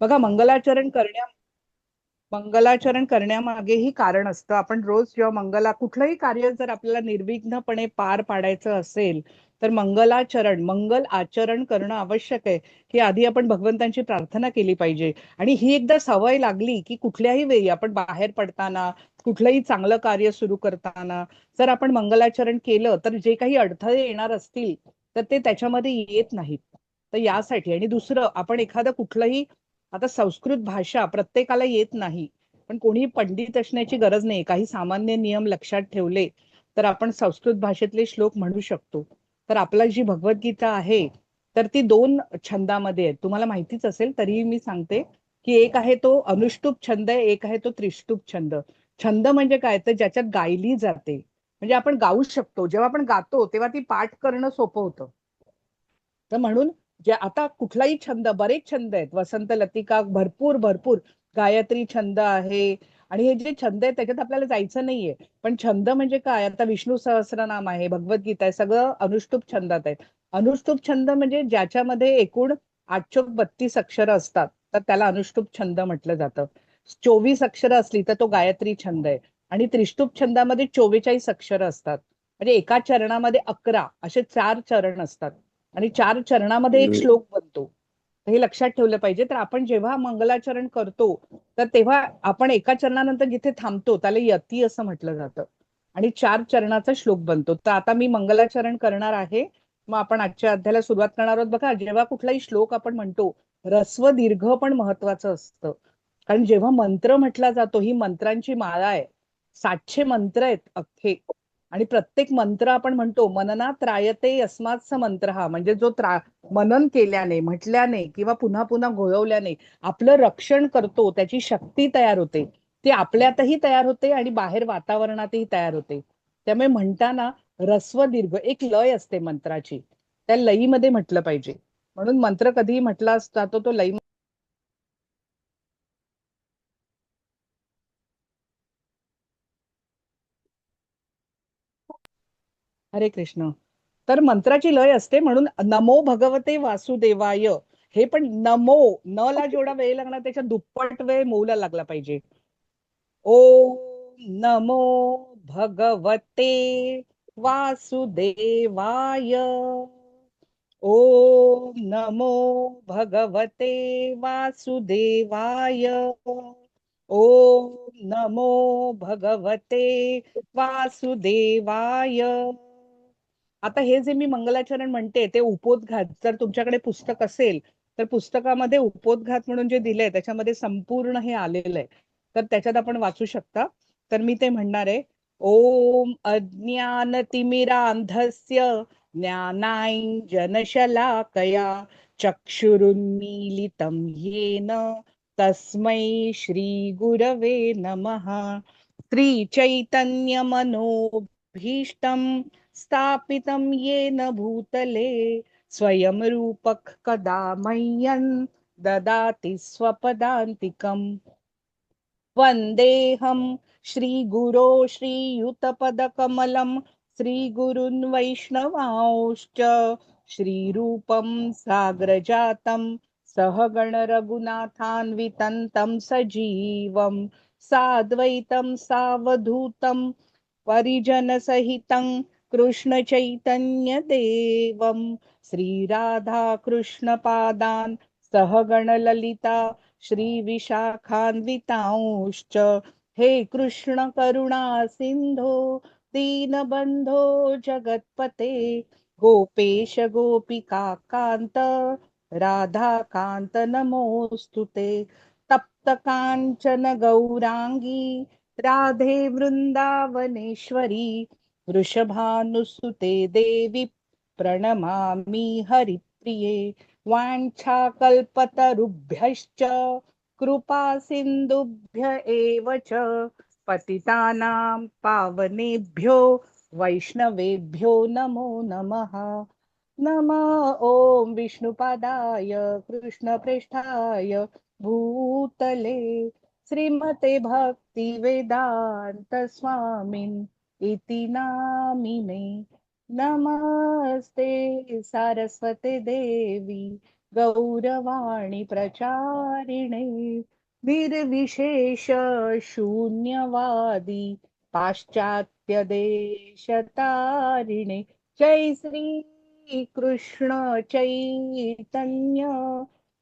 बघा, मंगलाचरण करण्यामागेही कारण असतं. आपण रोज जेव्हा कुठलंही कार्य जर आपल्याला निर्विघ्नपणे पार पाडायचं असेल, तर मंगल आचरण करणं आवश्यक आहे. की आधी आपण भगवंतांची प्रार्थना केली पाहिजे. आणि ही एकदा सवय लागली की कुठल्याही वेळी आपण बाहेर पडताना, कुठलंही चांगलं कार्य सुरू करताना जर आपण मंगलाचरण केलं, तर जे काही अडथळे येणार असतील तर ते त्याच्यामध्ये येत नाहीत. तर यासाठी, आणि दुसरं, आपण एखादं कुठलंही, आता संस्कृत भाषा प्रत्येकाला येत नाही, पण कोणी पंडित असण्याची गरज नाही. काही सामान्य नियम लक्षात ठेवले तर आपण संस्कृत भाषेतले श्लोक म्हणू शकतो. तर आपला जी भगवद्गीता आहे, तर ती दोन छंदामध्ये आहे. तुम्हाला माहितीच असेल, तरीही मी सांगते की एक आहे तो अनुष्टुप छंद आहे, एक आहे तो त्रिष्टुप छंद. छंद म्हणजे काय, तर ज्याच्यात गायली जाते, म्हणजे आपण गाऊ शकतो. जेव्हा आपण गातो तेव्हा ती पाठ करणं सोपं होतं. तर म्हणून जे आता कुठलाही छंद, बरेच छंद आहेत, वसंत लतिका, भरपूर भरपूर, गायत्री छंद आहे. आणि हे जे छंद आहेत त्याच्यात आपल्याला जायचं नाहीये. पण छंद म्हणजे काय, आता विष्णू सहस्रनाम आहे, भगवद्गीता आहे, सगळं अनुष्टुप छंदात आहे. अनुष्टुप छंद म्हणजे ज्याच्यामध्ये एकूण 832 अक्षरं असतात, तर त्याला अनुष्टुप छंद म्हटलं जातं. 24 अक्षरं असली तर तो गायत्री छंद आहे. आणि त्रिष्टुप छंदामध्ये 44 अक्षरं असतात. म्हणजे एका चरणामध्ये 11 असे 4 चरण असतात. आणि 4 चरणामध्ये एक हम्म. श्लोक बनतो. हे लक्षात ठेवलं पाहिजे. तर आपण जेव्हा मंगलाचरण करतो, तर तेव्हा आपण एका चरणानंतर जिथे थांबतो त्याला यती असं म्हटलं जातं. आणि 4 चरणाचा श्लोक बनतो. तर आता मी मंगलाचरण करणार आहे. मग आपण आजच्या अध्यायाला सुरुवात करणार आहोत. बघा, जेव्हा कुठलाही श्लोक आपण म्हणतो, ह्रस्व दीर्घ पण महत्वाचं असतं. कारण जेव्हा मंत्र म्हटला जातो, ही मंत्रांची माळा आहे. 700 मंत्र आहेत अख्खे. आणि प्रत्येक मंत्र आपण म्हणतो, मननात रायते अस्मात्स मंत्र, हा म्हणजे जो मनन केल्याने, म्हटल्याने किंवा पुन्हा पुन्हा घोळवल्याने आपलं रक्षण करतो, त्याची शक्ती तयार होते. ती आपल्यातही तयार होते आणि बाहेर वातावरणातही तयार होते. त्यामुळे म्हणताना ह्रस्व दीर्घ एक लय असते मंत्राची, त्या लयीमध्ये म्हटलं पाहिजे. म्हणून मंत्र कधीही म्हटला जातो तो लई. हरे कृष्ण. तर मंत्राची लय असते, म्हणून नमो भगवते वासुदेवाय. हे पण नमो, न ला जेवढा वेळ लागणार त्याच्या दुप्पट वेळ मौला लागला पाहिजे. ओम नमो भगवते वासुदेवाय. ओम नमो भगवते वासुदेवाय. ओम नमो भगवते वासुदेवाय. आता हे जे मी मंगलाचरण म्हणते ते उपोद्घात, जर तुमच्याकडे पुस्तक असेल तर पुस्तकामध्ये उपोद्घात म्हणून जे दिलंय त्याच्यामध्ये संपूर्ण हे आलेलं आहे. तर त्याच्यात आपण वाचू शकता. तर मी ते म्हणणार आहे. ओम अज्ञानतिमिरांधस्य ज्ञानाञ्जनशलाकया चक्षुरुन्मीलितं येन तस्मै श्रीगुरवे नमः. श्रीचैतन्यमनोभीष्टं स्थापितं येन भूतले स्वयं रूपः कदा मह्यं ददाति स्वपदान्तिकम्. वन्देऽहं श्रीगुरो श्रीयुतपदकमलं श्रीगुरुन् वैष्णवांश्च श्रीरूपं साग्रजातं सहगण रघुनाथान्वितं तं सजीवं साद्वैतं सावधूतं परिजनसहितं कृष्णचैतन्यदेवं श्रीराधाकृष्णपादान् सहगणललिता श्रीविशाखान्वितांश्च हे कृष्ण करुणा सिन्धो दीनबन्धो जगत्पते गोपेश गोपिका कान्त राधाकान्त नमोऽस्तु ते. तप्त काञ्चन गौराङ्गी राधे वृन्दावनेश्वरी वृषभानुसुते देवी प्रणमामि हरिप्रिये. वाञ्छाकल्पतरुभ्यश्च कृपा सिन्धुभ्य एव च पतितानां पावनेभ्यो वैष्णवेभ्यो नमो नमः. नमः ॐ विष्णुपादाय कृष्णप्रेष्ठाय भूतले श्रीमते भक्तिवेदान्त स्वामिन् इति नामिने. नमस्ते सारस्वते देवी गौरवाणी प्रचारिणे निर्विशेष शून्यवादी पाश्चात्य देशतारिणे जय श्री कृष्ण चैतन्य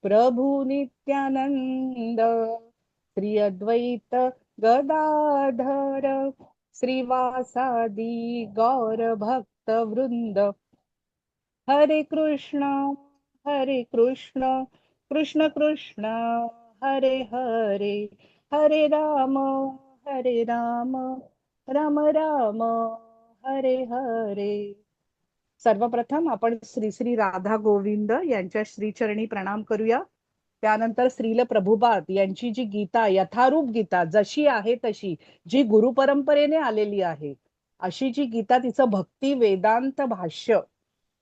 प्रभु नित्यानंद श्री अद्वैत गदाधर श्रीवासादि गौर भक्त वृंद हरे कृष्ण कृष्ण कृष्ण हरे हरे हरे राम राम राम हरे हरे. सर्वप्रथम आपण श्री श्री राधा गोविंद यांच्या श्रीचरणी प्रणाम करूया. त्यानंतर श्रील प्रभुपाद यांची जी गीता, यथारूप गीता, जशी आहे तशी, जी गुरु परंपरेने आलेली आहे, अशी जी गीता, तिचं भक्ती वेदांत भाष्य,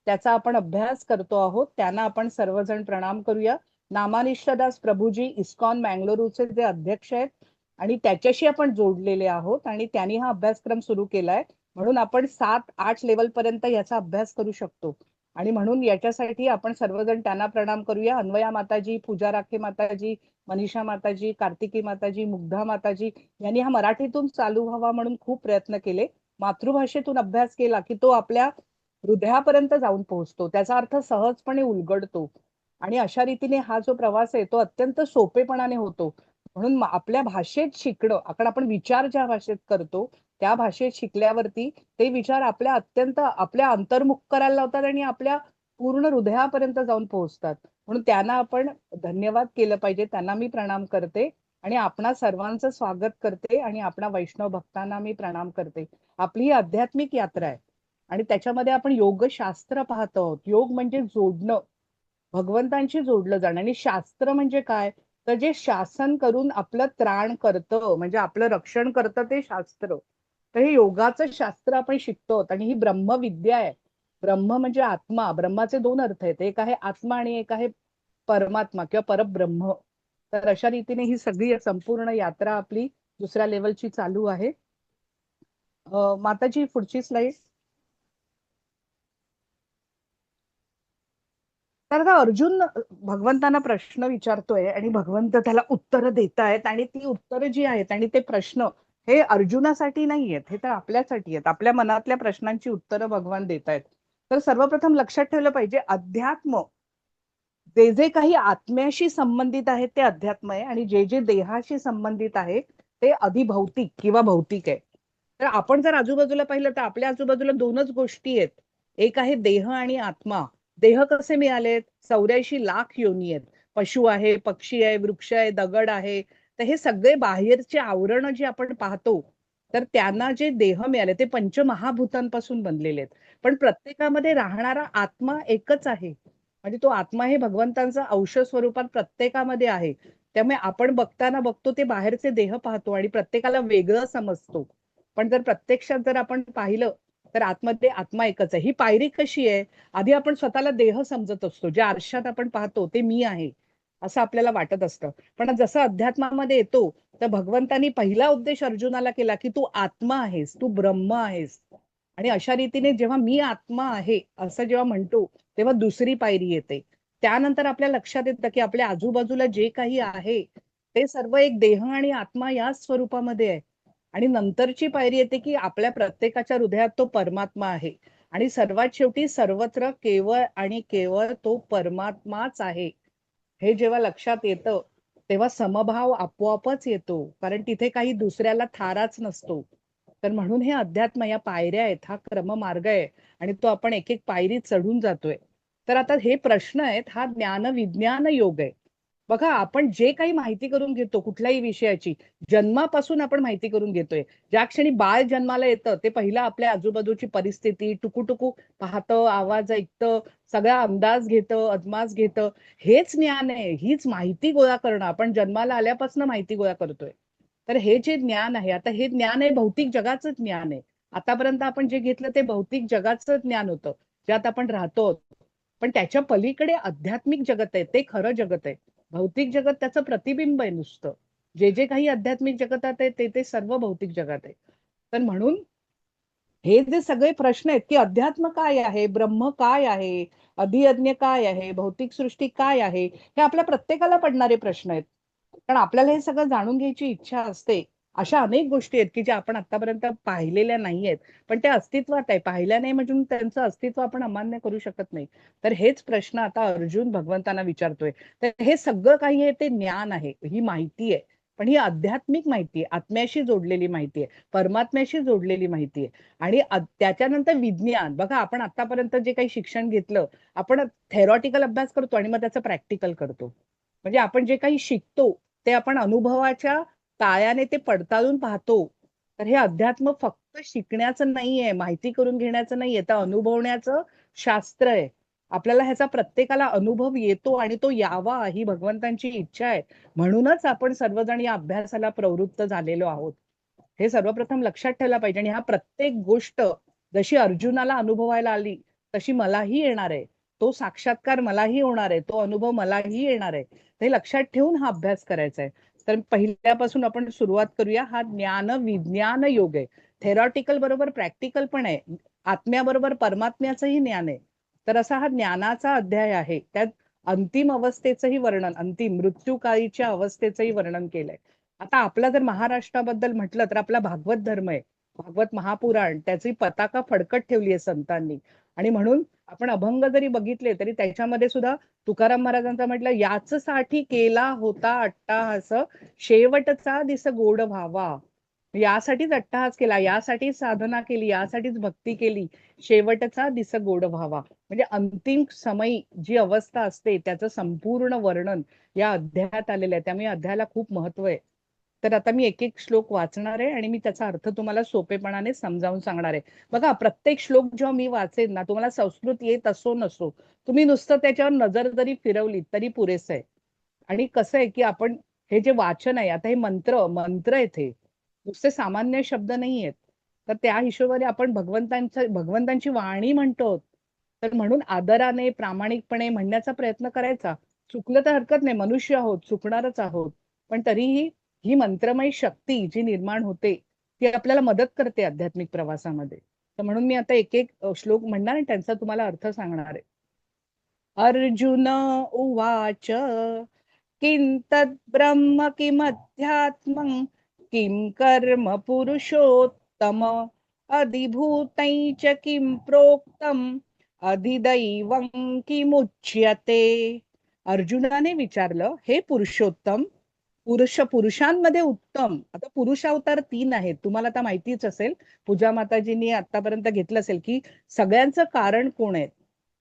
त्याचा आपण अभ्यास करतो आहोत. त्यांना आपण सर्वजण प्रणाम करूया. नामानिष्ठदास प्रभूजी इस्कॉन मँगलोरूचे जे अध्यक्ष आहेत आणि त्याच्याशी आपण जोडलेले आहोत आणि त्यांनी हा अभ्यासक्रम सुरू केलाय, म्हणून आपण 7-8 लेवल पर्यंत याचा अभ्यास करू शकतो. आणि म्हणून याच्यासाठी आपण सर्वजण त्यांना प्रणाम करूया. अन्वया माताजी, पूजा राखे माताजी, मनीषा माताजी, कार्तिकी माताजी, मुग्धा माताजी यांनी हा मराठीतून चालू व्हावा म्हणून खूप प्रयत्न केले. मातृभाषेतून अभ्यास केला की तो आपल्या हृदयापर्यंत जाऊन पोहोचतो, त्याचा अर्थ सहजपणे उलगडतो. आणि अशा रीतीने हा जो प्रवास आहे तो अत्यंत सोपेपणाने होतो. म्हणून आपल्या भाषेत शिकणं, आपण विचार ज्या भाषेत करतो त्या भाषेत शिकल्यावरती ते विचार आपल्या अंतर्मुख करायला लावतात आणि आपल्या पूर्ण हृदयापर्यंत जाऊन पोहोचतात. म्हणून त्यांना आपण धन्यवाद केलं पाहिजे. त्यांना मी प्रणाम करते आणि आपणा सर्वांचं स्वागत करते आणि आपणा वैष्णव भक्तांना मी प्रणाम करते. आपली ही आध्यात्मिक यात्रा आहे आणि त्याच्यामध्ये आपण योगशास्त्र पाहतो आहोत. योग म्हणजे जोडणं, भगवंतांशी जोडलं जाणं. आणि शास्त्र म्हणजे काय, तर जे शासन करून आपलं त्राण करतं, म्हणजे आपलं रक्षण करतं, ते शास्त्र. तर हे योगाचं शास्त्र आपण शिकतो आहोत आणि ही ब्रह्मविद्या आहे. ब्रह्म म्हणजे आत्मा. ब्रह्माचे 2 अर्थ आहेत, एक आहे आत्मा आणि एक आहे परमात्मा किंवा परब्रह्म. तर अशा रीतीने ही सगळी संपूर्ण यात्रा आपली दुसऱ्या लेवलची चालू आहे. माताजी पुढची स्लाइड. तर आता अर्जुन भगवंतांना प्रश्न विचारतोय आणि भगवंत त्याला उत्तरं देत आहेत आणि ती उत्तरं जी आहेत आणि ते प्रश्न हे अर्जुनासाठी नाही आहेत, हे तर आपल्यासाठी आहेत. आपल्या मनातल्या प्रश्नांची उत्तरं भगवान देत आहेत. तर सर्वप्रथम लक्षात ठेवलं पाहिजे, अध्यात्म जे जे काही आत्म्याशी संबंधित आहे ते अध्यात्म आहे आणि जे जे देहाशी संबंधित आहे ते अधिभौतिक किंवा भौतिक आहे. तर आपण जर आजूबाजूला पाहिलं तर आपल्या आजूबाजूला 2च गोष्टी आहेत, एक आहे देह आणि आत्मा. देह कसे मिळालेत, 84 लाख योनी आहेत. पशु आहे, पक्षी आहे, वृक्ष आहे, दगड आहे. तर हे सगळे बाहेरचे आवरण जे आपण पाहतो, तर त्यांना जे देह मिळाले ते पंचमहाभूतांपासून बनलेले आहेत. पण प्रत्येकामध्ये राहणारा आत्मा एकच आहे. म्हणजे तो आत्मा हे भगवंतांचा अंश स्वरूपात प्रत्येकामध्ये आहे. त्यामुळे आपण बघताना बघतो ते बाहेरचे देह पाहतो आणि प्रत्येकाला वेगळं समजतो. पण जर प्रत्यक्षात जर आपण पाहिलं तर आतमध्ये आत्मा एकच आहे. ही पायरी कशी आहे, आधी आपण स्वतःला देह समजत असतो, जे आरशात आपण पाहतो ते मी आहे असं आपल्याला वाटत असतं. पण जसं अध्यात्मामध्ये येतो तर भगवंतांनी पहिला उपदेश अर्जुनाला केला की तू आत्मा आहेस, तू ब्रह्म आहेस. आणि अशा रीतीने जेव्हा मी आत्मा आहे असं जेव्हा म्हणतो तेव्हा दुसरी पायरी येते. त्यानंतर आपल्या लक्षात येतं की आपल्या आजूबाजूला जे काही आहे ते सर्व एक देह आणि आत्मा या स्वरूपामध्ये आहे. आणि नंतरची पायरी येते की आपल्या प्रत्येकाच्या हृदयात तो परमात्मा आहे आणि सर्वात शेवटी सर्वत्र केवळ आणि केवळ तो परमात्माच आहे. हे जेव्हा लक्षात येतं तेव्हा समभाव आपोआपच येतो, कारण तिथे काही दुसऱ्याला थाराच नसतो. तर म्हणून हे अध्यात्म या पायऱ्या आहेत, हा क्रममार्ग आहे आणि तो आपण एक एक पायरी चढून जातोय. तर आता हे प्रश्न आहेत, हा ज्ञान विज्ञान योग आहे. बघा, आपण जे काही माहिती करून घेतो कुठल्याही विषयाची, जन्मापासून आपण माहिती करून घेतोय. ज्या क्षणी बाळ जन्माला येतं ते पहिला आपल्या आजूबाजूची परिस्थिती टुकू पाहतं, आवाज ऐकतं, सगळा अंदाज घेतं, अदमास घेतं. हेच ज्ञान आहे, हीच माहिती गोळा करणं. आपण जन्माला आल्यापासून माहिती गोळा करतोय. तर हे जे ज्ञान आहे, आता हे ज्ञान आहे भौतिक जगाचं ज्ञान आहे. आतापर्यंत आपण जे घेतलं ते भौतिक जगाचं ज्ञान होतं, ज्यात आपण राहतो. पण त्याच्या पलीकडे आध्यात्मिक जगत आहे, ते खरं जगत आहे. भौतिक जगत त्याचं प्रतिबिंब आहे नुसतं. जे जे काही आध्यात्मिक जगतात आहे ते ते सर्व भौतिक जगात आहे. तर म्हणून हे जे सगळे प्रश्न आहेत की अध्यात्म काय आहे, ब्रह्म काय आहे, अधियज्ञ काय आहे, भौतिक सृष्टी काय आहे, हे आपल्या प्रत्येकाला पडणारे प्रश्न आहेत. कारण आपल्याला हे सगळं जाणून घ्यायची इच्छा असते. अशा अनेक गोष्टी आहेत की ज्या आपण आतापर्यंत पाहिलेल्या नाहीयेत, पण त्या अस्तित्वात आहे. पाहिल्या नाही म्हणजे त्यांचं अस्तित्व आपण अमान्य करू शकत नाही. तर हेच प्रश्न आता अर्जुन भगवंतांना विचारतोय. तर हे सगळं काही आहे ते ज्ञान आहे, ही माहिती आहे. पण ही आध्यात्मिक माहिती आहे, आत्म्याशी जोडलेली माहिती आहे, परमात्म्याशी जोडलेली माहिती आहे. आणि त्याच्यानंतर विज्ञान बघा, आपण आतापर्यंत जे काही शिक्षण घेतलं, आपण थेरॉटिकल अभ्यास करतो आणि मग त्याचं प्रॅक्टिकल करतो. म्हणजे आपण जे काही शिकतो ते आपण अनुभवाच्या तायाने ते पडताळून पाहतो. तर हे अध्यात्म फक्त शिकण्याचं नाहीये, माहिती करून घेण्याचं नाहीये, तर अनुभवण्याचं शास्त्र आहे. आपल्याला ह्याचा प्रत्येकाला अनुभव येतो आणि तो यावा ही भगवंतांची इच्छा आहे. म्हणूनच आपण सर्वजण या अभ्यासाला प्रवृत्त झालेलो आहोत. हे सर्वप्रथम लक्षात ठेवलं पाहिजे. आणि हा प्रत्येक गोष्ट जशी अर्जुनाला अनुभवायला आली तशी मलाही येणार आहे. तो साक्षात्कार मलाही होणार आहे, तो अनुभव मलाही येणार आहे. हे लक्षात ठेवून हा अभ्यास करायचा आहे. तर पहिल्यापासून आपण सुरुवात करूया. हा ज्ञान विज्ञान योग आहे. थेरॉटिकल बरोबर प्रॅक्टिकल पण आहे, आत्म्याबरोबर परमात्म्याचंही ज्ञान आहे. तर असा हा ज्ञानाचा अध्याय आहे. त्यात अंतिम अवस्थेचंही वर्णन, अंतिम मृत्यूकाळीच्या अवस्थेचंही वर्णन केलंय. आता आपला जर महाराष्ट्राबद्दल म्हटलं तर आपला भागवत धर्म आहे. भागवत महापुराण त्याची पताका फडकत ठेवली आहे संतांनी. आणि म्हणून आपण अभंग जरी बघितले तरी त्याच्यामध्ये सुद्धा तुकाराम महाराजांचा म्हटलं, याच साठी केला होता अट्टाहास, शेवटचा दिस गोड व्हावा. यासाठीच अट्टहास केला, यासाठीच साधना केली, यासाठीच भक्ती केली, शेवटचा दिस गोड व्हावा. म्हणजे अंतिम समयी जी अवस्था असते त्याचं संपूर्ण वर्णन या अध्यायात आलेलं आहे. त्यामुळे अध्यायाला खूप महत्व आहे. तर आता मी एक एक श्लोक वाचणार आहे आणि मी त्याचा अर्थ तुम्हाला सोपेपणाने समजावून सांगणार आहे. बघा, प्रत्येक श्लोक जेव्हा मी वाचेन ना, तुम्हाला संस्कृत येत असो नसो, तुम्ही नुसतं त्याच्यावर नजर जरी फिरवली तरी पुरेसं आहे. आणि कसं आहे की आपण हे जे वाचन आहे, आता हे मंत्र मंत्र आहेत, हे नुसते सामान्य शब्द नाही आहेत. तर त्या हिशोबाने आपण भगवंतांची वाणी म्हणतो. तर म्हणून आदराने प्रामाणिकपणे म्हणण्याचा प्रयत्न करायचा. चुकलं तर हरकत नाही, मनुष्य आहोत, चुकणारच आहोत. पण तरीही ही मंत्रमय शक्ती जी निर्माण होते ती आपल्याला मदत करते आध्यात्मिक प्रवासामध्ये. तर म्हणून मी आता एक एक श्लोक म्हणणार आणि त्यांचा तुम्हाला अर्थ सांगणार आहे. अर्जुन उवाच किं तद्ब्रह्म किमध्यात्मं किं कर्म पुरुषोत्तम अधिभूतं च किं प्रोक्तम अधिदैवं किमुच्यते. अर्जुनाने विचारलं, हे पुरुषोत्तम, पुरुषांमध्ये उत्तम. आता पुरुष अवतार 3 आहेत, तुम्हाला आता माहितीच असेल. पूजा माताजींनी आतापर्यंत घेतलं असेल की सगळ्यांचं कारण कोण आहे,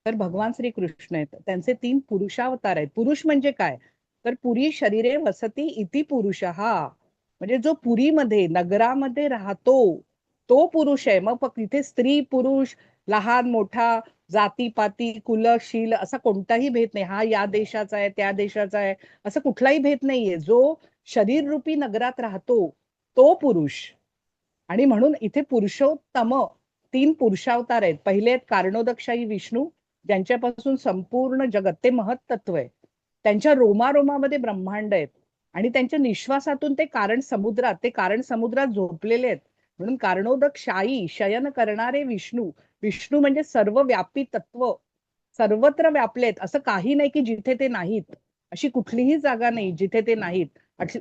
तर भगवान श्री कृष्ण आहेत. त्यांचे 3 पुरुषावतार आहेत. पुरुष म्हणजे काय, तर पुरी शरीरे वसती इति पुरुष, हा म्हणजे जो पुरीमध्ये नगरामध्ये राहतो तो पुरुष आहे. मग तिथे स्त्री पुरुष, लहान मोठा, जातीपाती कुलशील असा कोणताही भेद नाही. हा या देशाचा आहे, त्या देशाचा आहे, असं कुठलाही भेद नाहीये. जो शरीर रूपी नगरात राहतो तो पुरुष. आणि म्हणून इथे पुरुषोत्तम 3 पुरुषावतार आहेत. पहिले आहेत कारणोदकशाही विष्णू, ज्यांच्यापासून संपूर्ण जगत ते महत्त्व आहे. त्यांच्या रोमारोमामध्ये ब्रह्मांड आहेत आणि त्यांच्या निश्वासातून ते कारण समुद्रात झोपलेले आहेत. म्हणून कारणोदक शाही शयन करणारे विष्णू. विष्णू म्हणजे सर्व व्यापी तत्व, सर्वत्र व्यापलेत. असं काही नाही की जिथे ते नाहीत. अशी कुठलीही जागा नाही जिथे ते नाहीत.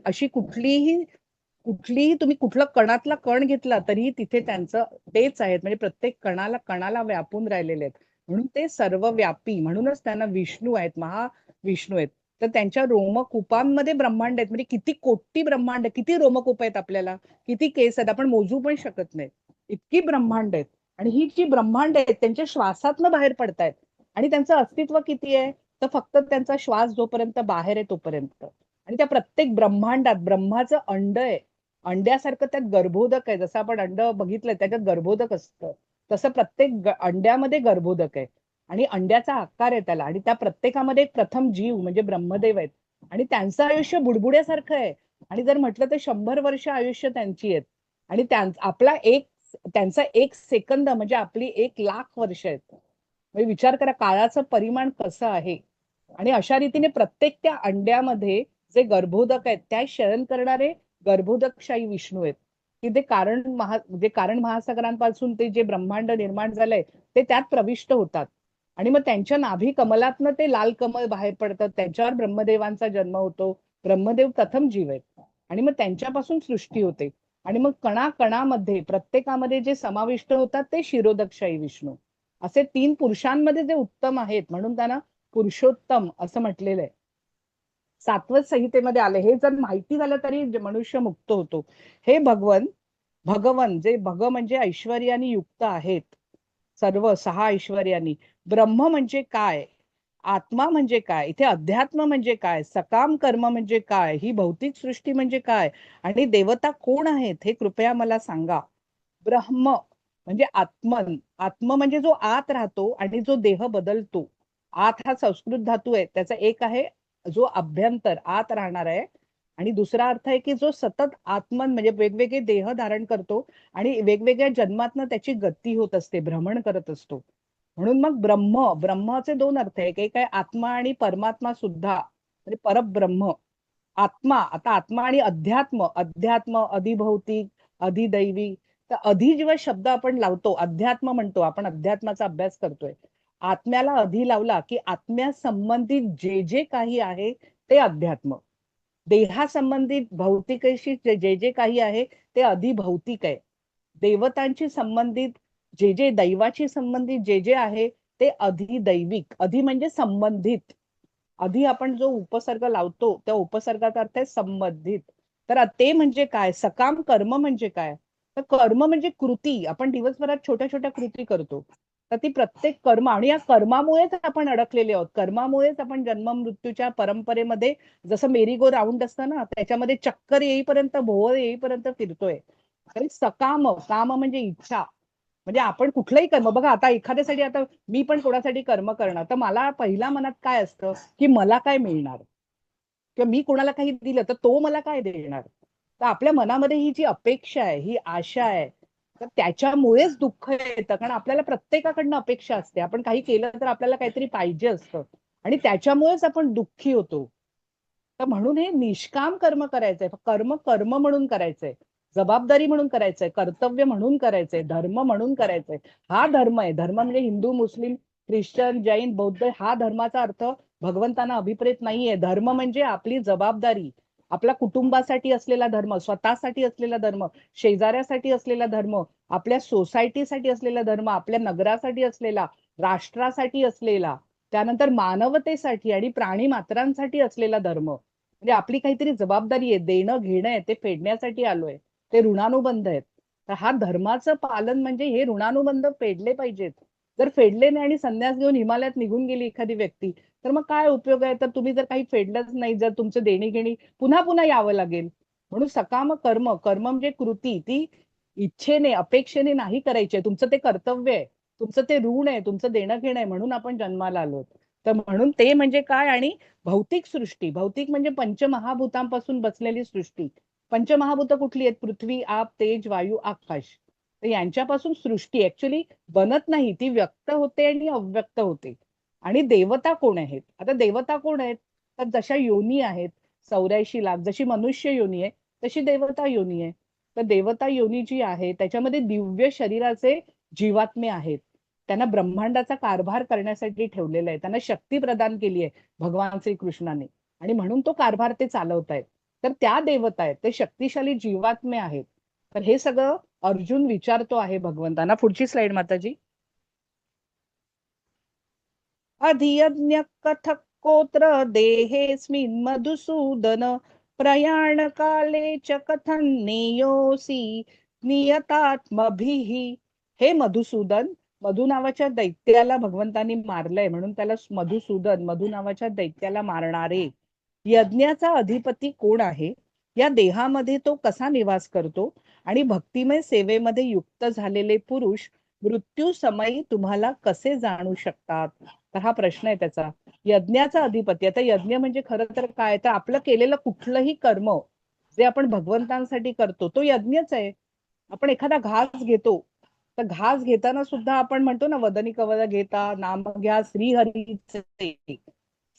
अशी कुठलीही तुम्ही कुठलं कणातला कण घेतला तरीही तिथे त्यांचं तेच आहेत. म्हणजे प्रत्येक कणाला कणाला व्यापून राहिलेले आहेत. म्हणून ते सर्वव्यापी, म्हणूनच त्यांना विष्णू आहेत, महाविष्णू आहेत. तर त्यांच्या रोमकुपांमध्ये ब्रह्मांड आहेत. म्हणजे किती कोटी ब्रह्मांड, किती रोमकूप आहेत, आपल्याला किती केस आहेत आपण मोजू पण शकत नाही, इतकी ब्रह्मांड आहेत. आणि ही जी ब्रह्मांड आहेत त्यांच्या श्वासातनं बाहेर पडतायत. आणि त्यांचं अस्तित्व किती आहे, तर फक्त त्यांचा श्वास जोपर्यंत बाहेर आहे तोपर्यंत. आणि त्या प्रत्येक ब्रह्मांडात ब्रह्माचं अंड आहे. अंड्यासारखं त्यात गर्भोदक आहे. जसं आपण अंड बघितलंय त्याच्यात गर्भोदक असतं, तसं प्रत्येक अंड्यामध्ये गर्भोदक आहे. आणि अंड्याचा आकार आहे त्याला. आणि त्या प्रत्येकामध्ये एक प्रथम जीव म्हणजे ब्रह्मदेव आहेत. आणि त्यांचं आयुष्य बुडबुड्यासारखं आहे. आणि जर म्हटलं तर 100 वर्ष आयुष्य त्यांची आहेत. आणि त्यांचा एक सेकंद म्हणजे आपली 1,00,000 वर्ष आहेत. म्हणजे विचार करा काळाचं परिमाण कसं आहे. आणि अशा रीतीने प्रत्येक त्या अंड्यामध्ये जे गर्भोदक आहेत त्या शयन करणारे गर्भोदकशाही विष्णू आहेत. की ते कारण महासागरांपासून ते जे ब्रह्मांड निर्माण झालंय ते त्यात प्रविष्ट होतात. आणि मग त्यांच्या नाभी कमलातनं ते लाल कमल बाहेर पडतात, त्यांच्यावर ब्रह्मदेवांचा जन्म होतो. ब्रह्मदेव प्रथम जीव आहेत आणि मग त्यांच्यापासून सृष्टी होते. आणि मग कणाकणामध्ये प्रत्येकामध्ये जे समाविष्ट होतात ते शिरोदक्षाई विष्णू. असे 3 पुरुषांमध्ये जे उत्तम आहेत म्हणून त्यांना पुरुषोत्तम असं म्हटलेलं आहे. सातवत संहितेमध्ये आले. हे जर माहिती झालं तरी मनुष्य मुक्त होतो. हे भगवन जे भग म्हणजे ऐश्वर्याने युक्त आहेत, सर्व 6 ऐश्वर्यानी. ब्रह्म म्हणजे काय, आत्मा म्हणजे काय, इथे अध्यात्म म्हणजे काय, सकाम कर्म म्हणजे काय, ही भौतिक सृष्टी म्हणजे काय, आणि देवता कोण आहेत हे कृपया मला सांगा. ब्रह्म म्हणजे आत्मन. आत्म म्हणजे जो आत राहतो आणि जो देह बदलतो. आत हा संस्कृत धातू आहे, त्याचा एक आहे जो अभ्यंतर आत राहणार आहे, आणि दुसरा अर्थ आहे की जो सतत आत्मन म्हणजे वेगवेगळे देह धारण करतो आणि वेगवेगळ्या जन्मातनं त्याची गती होत असते, भ्रमण करत असतो. म्हणून मग ब्रह्मचे 2 अर्थ आहे, एक आहे आत्मा आणि परमात्मा सुद्धा, म्हणजे परब्रह्म. आत्मा, आता आत्मा आणि अध्यात्म, अध्यात्म अधिभौतिक अधिदैवी. तर अधि जेव्हा शब्द आपण लावतो, अध्यात्म म्हणतो आपण, अध्यात्माचा अभ्यास करतोय. आत्म्याला अधि लावला की आत्म्या संबंधित जे जे काही आहे ते अध्यात्म. देहासंबंधित भौतिकेशी जे जे काही आहे ते अधिभौतिक आहे. देवतांशी संबंधित जे जे, दैवाची संबंधित जे जे आहे ते अधिदैविक. अधि म्हणजे संबंधित. आधी आपण जो उपसर्ग लावतो त्या उपसर्गाचा अर्थ आहे संबंधित. तर ते म्हणजे काय, सकाम कर्म म्हणजे काय, तर कर्म म्हणजे कृती. आपण दिवसभरात छोट्या छोट्या कृती करतो, तर ती प्रत्येक कर्म, आणि या कर्मामुळेच आपण अडकलेले आहोत. कर्मामुळेच आपण जन्म मृत्यूच्या परंपरेमध्ये, जसं मेरी गो राऊंड असतं ना, त्याच्यामध्ये चक्कर येईपर्यंत, भोवळ येईपर्यंत फिरतोय. तरी सकाम, काम म्हणजे इच्छा. म्हणजे आपण कुठलंही कर्म बघा, आता एखाद्यासाठी, आता मी पण कोणासाठी कर्म करणार, तर मला पहिला मनात काय असतं की मला काय मिळणार, किंवा मी कोणाला काही दिलं तर तो मला काय देणार. तर आपल्या मनामध्ये ही जी अपेक्षा आहे, ही आशा आहे, तर त्याच्यामुळेच दुःख येतं. कारण आपल्याला प्रत्येकाकडनं अपेक्षा असते, आपण काही केलं तर आपल्याला काहीतरी पाहिजे असतं, आणि त्याच्यामुळेच आपण दुःखी होतो. तर म्हणून हे निष्काम कर्म करायचंय, कर्म कर्म म्हणून करायचंय, जबाबदारी म्हणून करायचंय, कर्तव्य म्हणून करायचंय, धर्म म्हणून करायचंय. हा धर्म आहे. धर्म म्हणजे हिंदू, मुस्लिम, ख्रिश्चन, जैन, बौद्ध, हा धर्माचा अर्थ भगवंतांना अभिप्रेत नाहीये. धर्म म्हणजे आपली जबाबदारी, आपल्या कुटुंबासाठी असलेला धर्म, स्वतःसाठी असलेला धर्म, शेजाऱ्यासाठी असलेला धर्म, आपल्या सोसायटीसाठी असलेला धर्म, आपल्या नगरासाठी असलेला, राष्ट्रासाठी असलेला, त्यानंतर मानवतेसाठी आणि प्राणी मात्रांसाठी असलेला धर्म. म्हणजे आपली काहीतरी जबाबदारी आहे, देणं घेणं आहे, ते फेडण्यासाठी आलोय. ते ऋणानुबंध आहेत. तर हा धर्माचं पालन म्हणजे हे ऋणानुबंध फेडले पाहिजेत. जर फेडले नाही आणि संन्यास घेऊन हिमालयात निघून गेली एखादी व्यक्ती, तर मग काय उपयोग आहे. तर तुम्ही जर काही फेडलंच नाही, जर तुमचं देणी घेणी पुन्हा पुन्हा यावं लागेल. म्हणून सकाम कर्म, कर्म म्हणजे कृती, ती इच्छेने अपेक्षेने नाही करायची, तुमचं ते कर्तव्य आहे, तुमचं ते ऋण आहे, तुमचं देणं घेणं आहे, म्हणून आपण जन्माला आलो. तर म्हणून ते म्हणजे काय, आणि भौतिक सृष्टी, भौतिक म्हणजे पंचमहाभूतांपासून बसलेली सृष्टी. पंचमहाभूत कुठली आहेत, पृथ्वी, आप, तेज, वायू, आकाश. तर यांच्यापासून सृष्टी ऍक्च्युली बनत नाही, ती व्यक्त होते आणि अव्यक्त होते. आणि देवता कोण आहेत, आता देवता कोण आहेत, तर जशा योनी आहेत 84 लाख, जशी मनुष्य योनी आहे तशी देवता योनी आहे. तर देवता योनी जी आहे त्याच्यामध्ये दिव्य शरीराचे जीवात्मे आहेत. त्यांना ब्रह्मांडाचा कारभार करण्यासाठी ठेवलेलं आहे, त्यांना शक्ती प्रदान केली आहे भगवान श्रीकृष्णाने, आणि म्हणून तो कारभार ते चालवतायत. तर त्या देवता आहेत, ते शक्तिशाली जीवात्मे आहेत. तर हे सगळं अर्जुन विचारतो आहे भगवंतांना. पुढची स्लाइड माताजी. अधियज्ञ कथक कोत्र देहेस्मिन् मधुसूदन प्रयाण काले च कथन नेयोसी नियतात्मभिः. हे मधुसूदन, मधु नावाच्या दैत्याला भगवंतांनी मारलंय म्हणून त्याला मधुसूदन, मधु नावाच्या दैत्याला मारणारे. यज्ञाचा अधिपती कोण आहे, या देहामध्ये तो कसा निवास करतो, आणि भक्तिमय सेवेमध्ये युक्त झालेले पुरुष मृत्यू समयी तुम्हाला कसे जाणू शकतात. तर हा प्रश्न आहे त्याचा. यज्ञाचा अधिपती, आता यज्ञ म्हणजे खरं तर काय, तर आपलं केलेलं कुठलंही कर्म जे आपण भगवंतांसाठी करतो तो यज्ञच आहे. आपण एखादा घास घेतो, तर घास घेताना सुद्धा आपण म्हणतो ना, वदनी कवल घेता नाम घ्या श्रीहरीचे.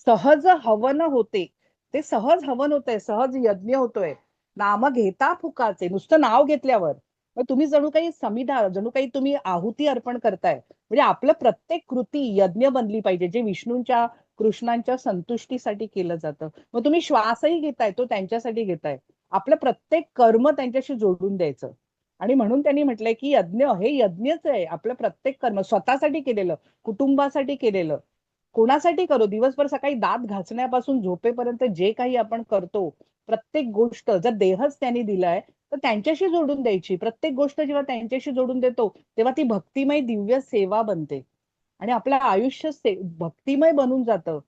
सहज हवन होते, ते सहज हवन होतंय, सहज यज्ञ होतोय. नाम घेता फुकाचे, नुसतं नाव घेतल्यावर मग तुम्ही जणू काही समिधा, जणू काही तुम्ही आहुती अर्पण करताय. म्हणजे आपलं प्रत्येक कृती यज्ञ बनली पाहिजे, जे विष्णूंच्या कृष्णांच्या संतुष्टीसाठी केलं जातं. मग तुम्ही श्वासही घेताय तो त्यांच्यासाठी घेताय. आपलं प्रत्येक कर्म त्यांच्याशी जोडून द्यायचं. आणि म्हणून त्यांनी म्हटलंय की यज्ञ हे यज्ञच आहे. आपलं प्रत्येक कर्म स्वतःसाठी केलेलं, कुटुंबासाठी केलेलं, कोणासाठी करो, दिवसभर सकाळी दात घासण्यापासून झोपेपर्यंत जे काही आपण करतो, प्रत्येक गोष्ट जर देहच त्यांनी दिलाय तर त्यांच्याशी जोडून द्यायची. प्रत्येक गोष्ट जेव्हा त्यांच्याशी जोडून देतो तेव्हा ती भक्तिमय दिव्य सेवा बनते आणि आपलं आयुष्य भक्तिमय बनून जातं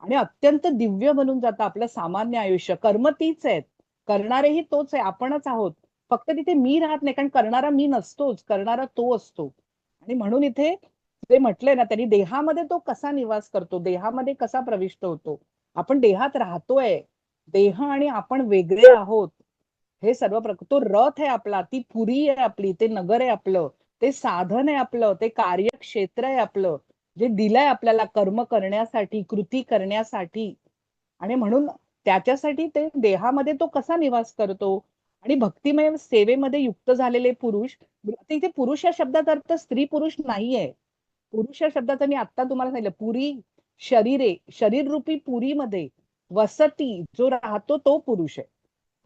आणि अत्यंत दिव्य बनून जातं आपलं सामान्य आयुष्य. कर्म तीच आहेत, करणारेही तोच आहे, आपणच आहोत. फक्त तिथे मी राहत नाही, कारण करणारा मी नसतोच, करणारा तो असतो. आणि म्हणून इथे जे म्हटलंय ना त्यांनी, देहामध्ये तो कसा निवास करतो, देहामध्ये कसा प्रविष्ट होतो. आपण देहात राहतोय, देह आणि आपण वेगळे आहोत. हे सर्व तो रथ आहे आपला, ती पुरी आहे आपली, ते नगर आहे आपलं, ते साधन आहे आपलं, ते कार्यक्षेत्र आहे आपलं, जे दिलंय आपल्याला कर्म करण्यासाठी, कृती करण्यासाठी. आणि म्हणून त्याच्यासाठी ते देहामध्ये तो कसा निवास करतो. आणि भक्तिमय सेवेमध्ये युक्त झालेले पुरुष, इथे पुरुष या शब्दाचा अर्थ स्त्री पुरुष नाहीये. पुरुष या शब्दाचा मी आता तुम्हाला सांगितलं, पुरी शरीरे, शरीर रूपी पुरीमध्ये वसती जो राहतो तो पुरुष आहे.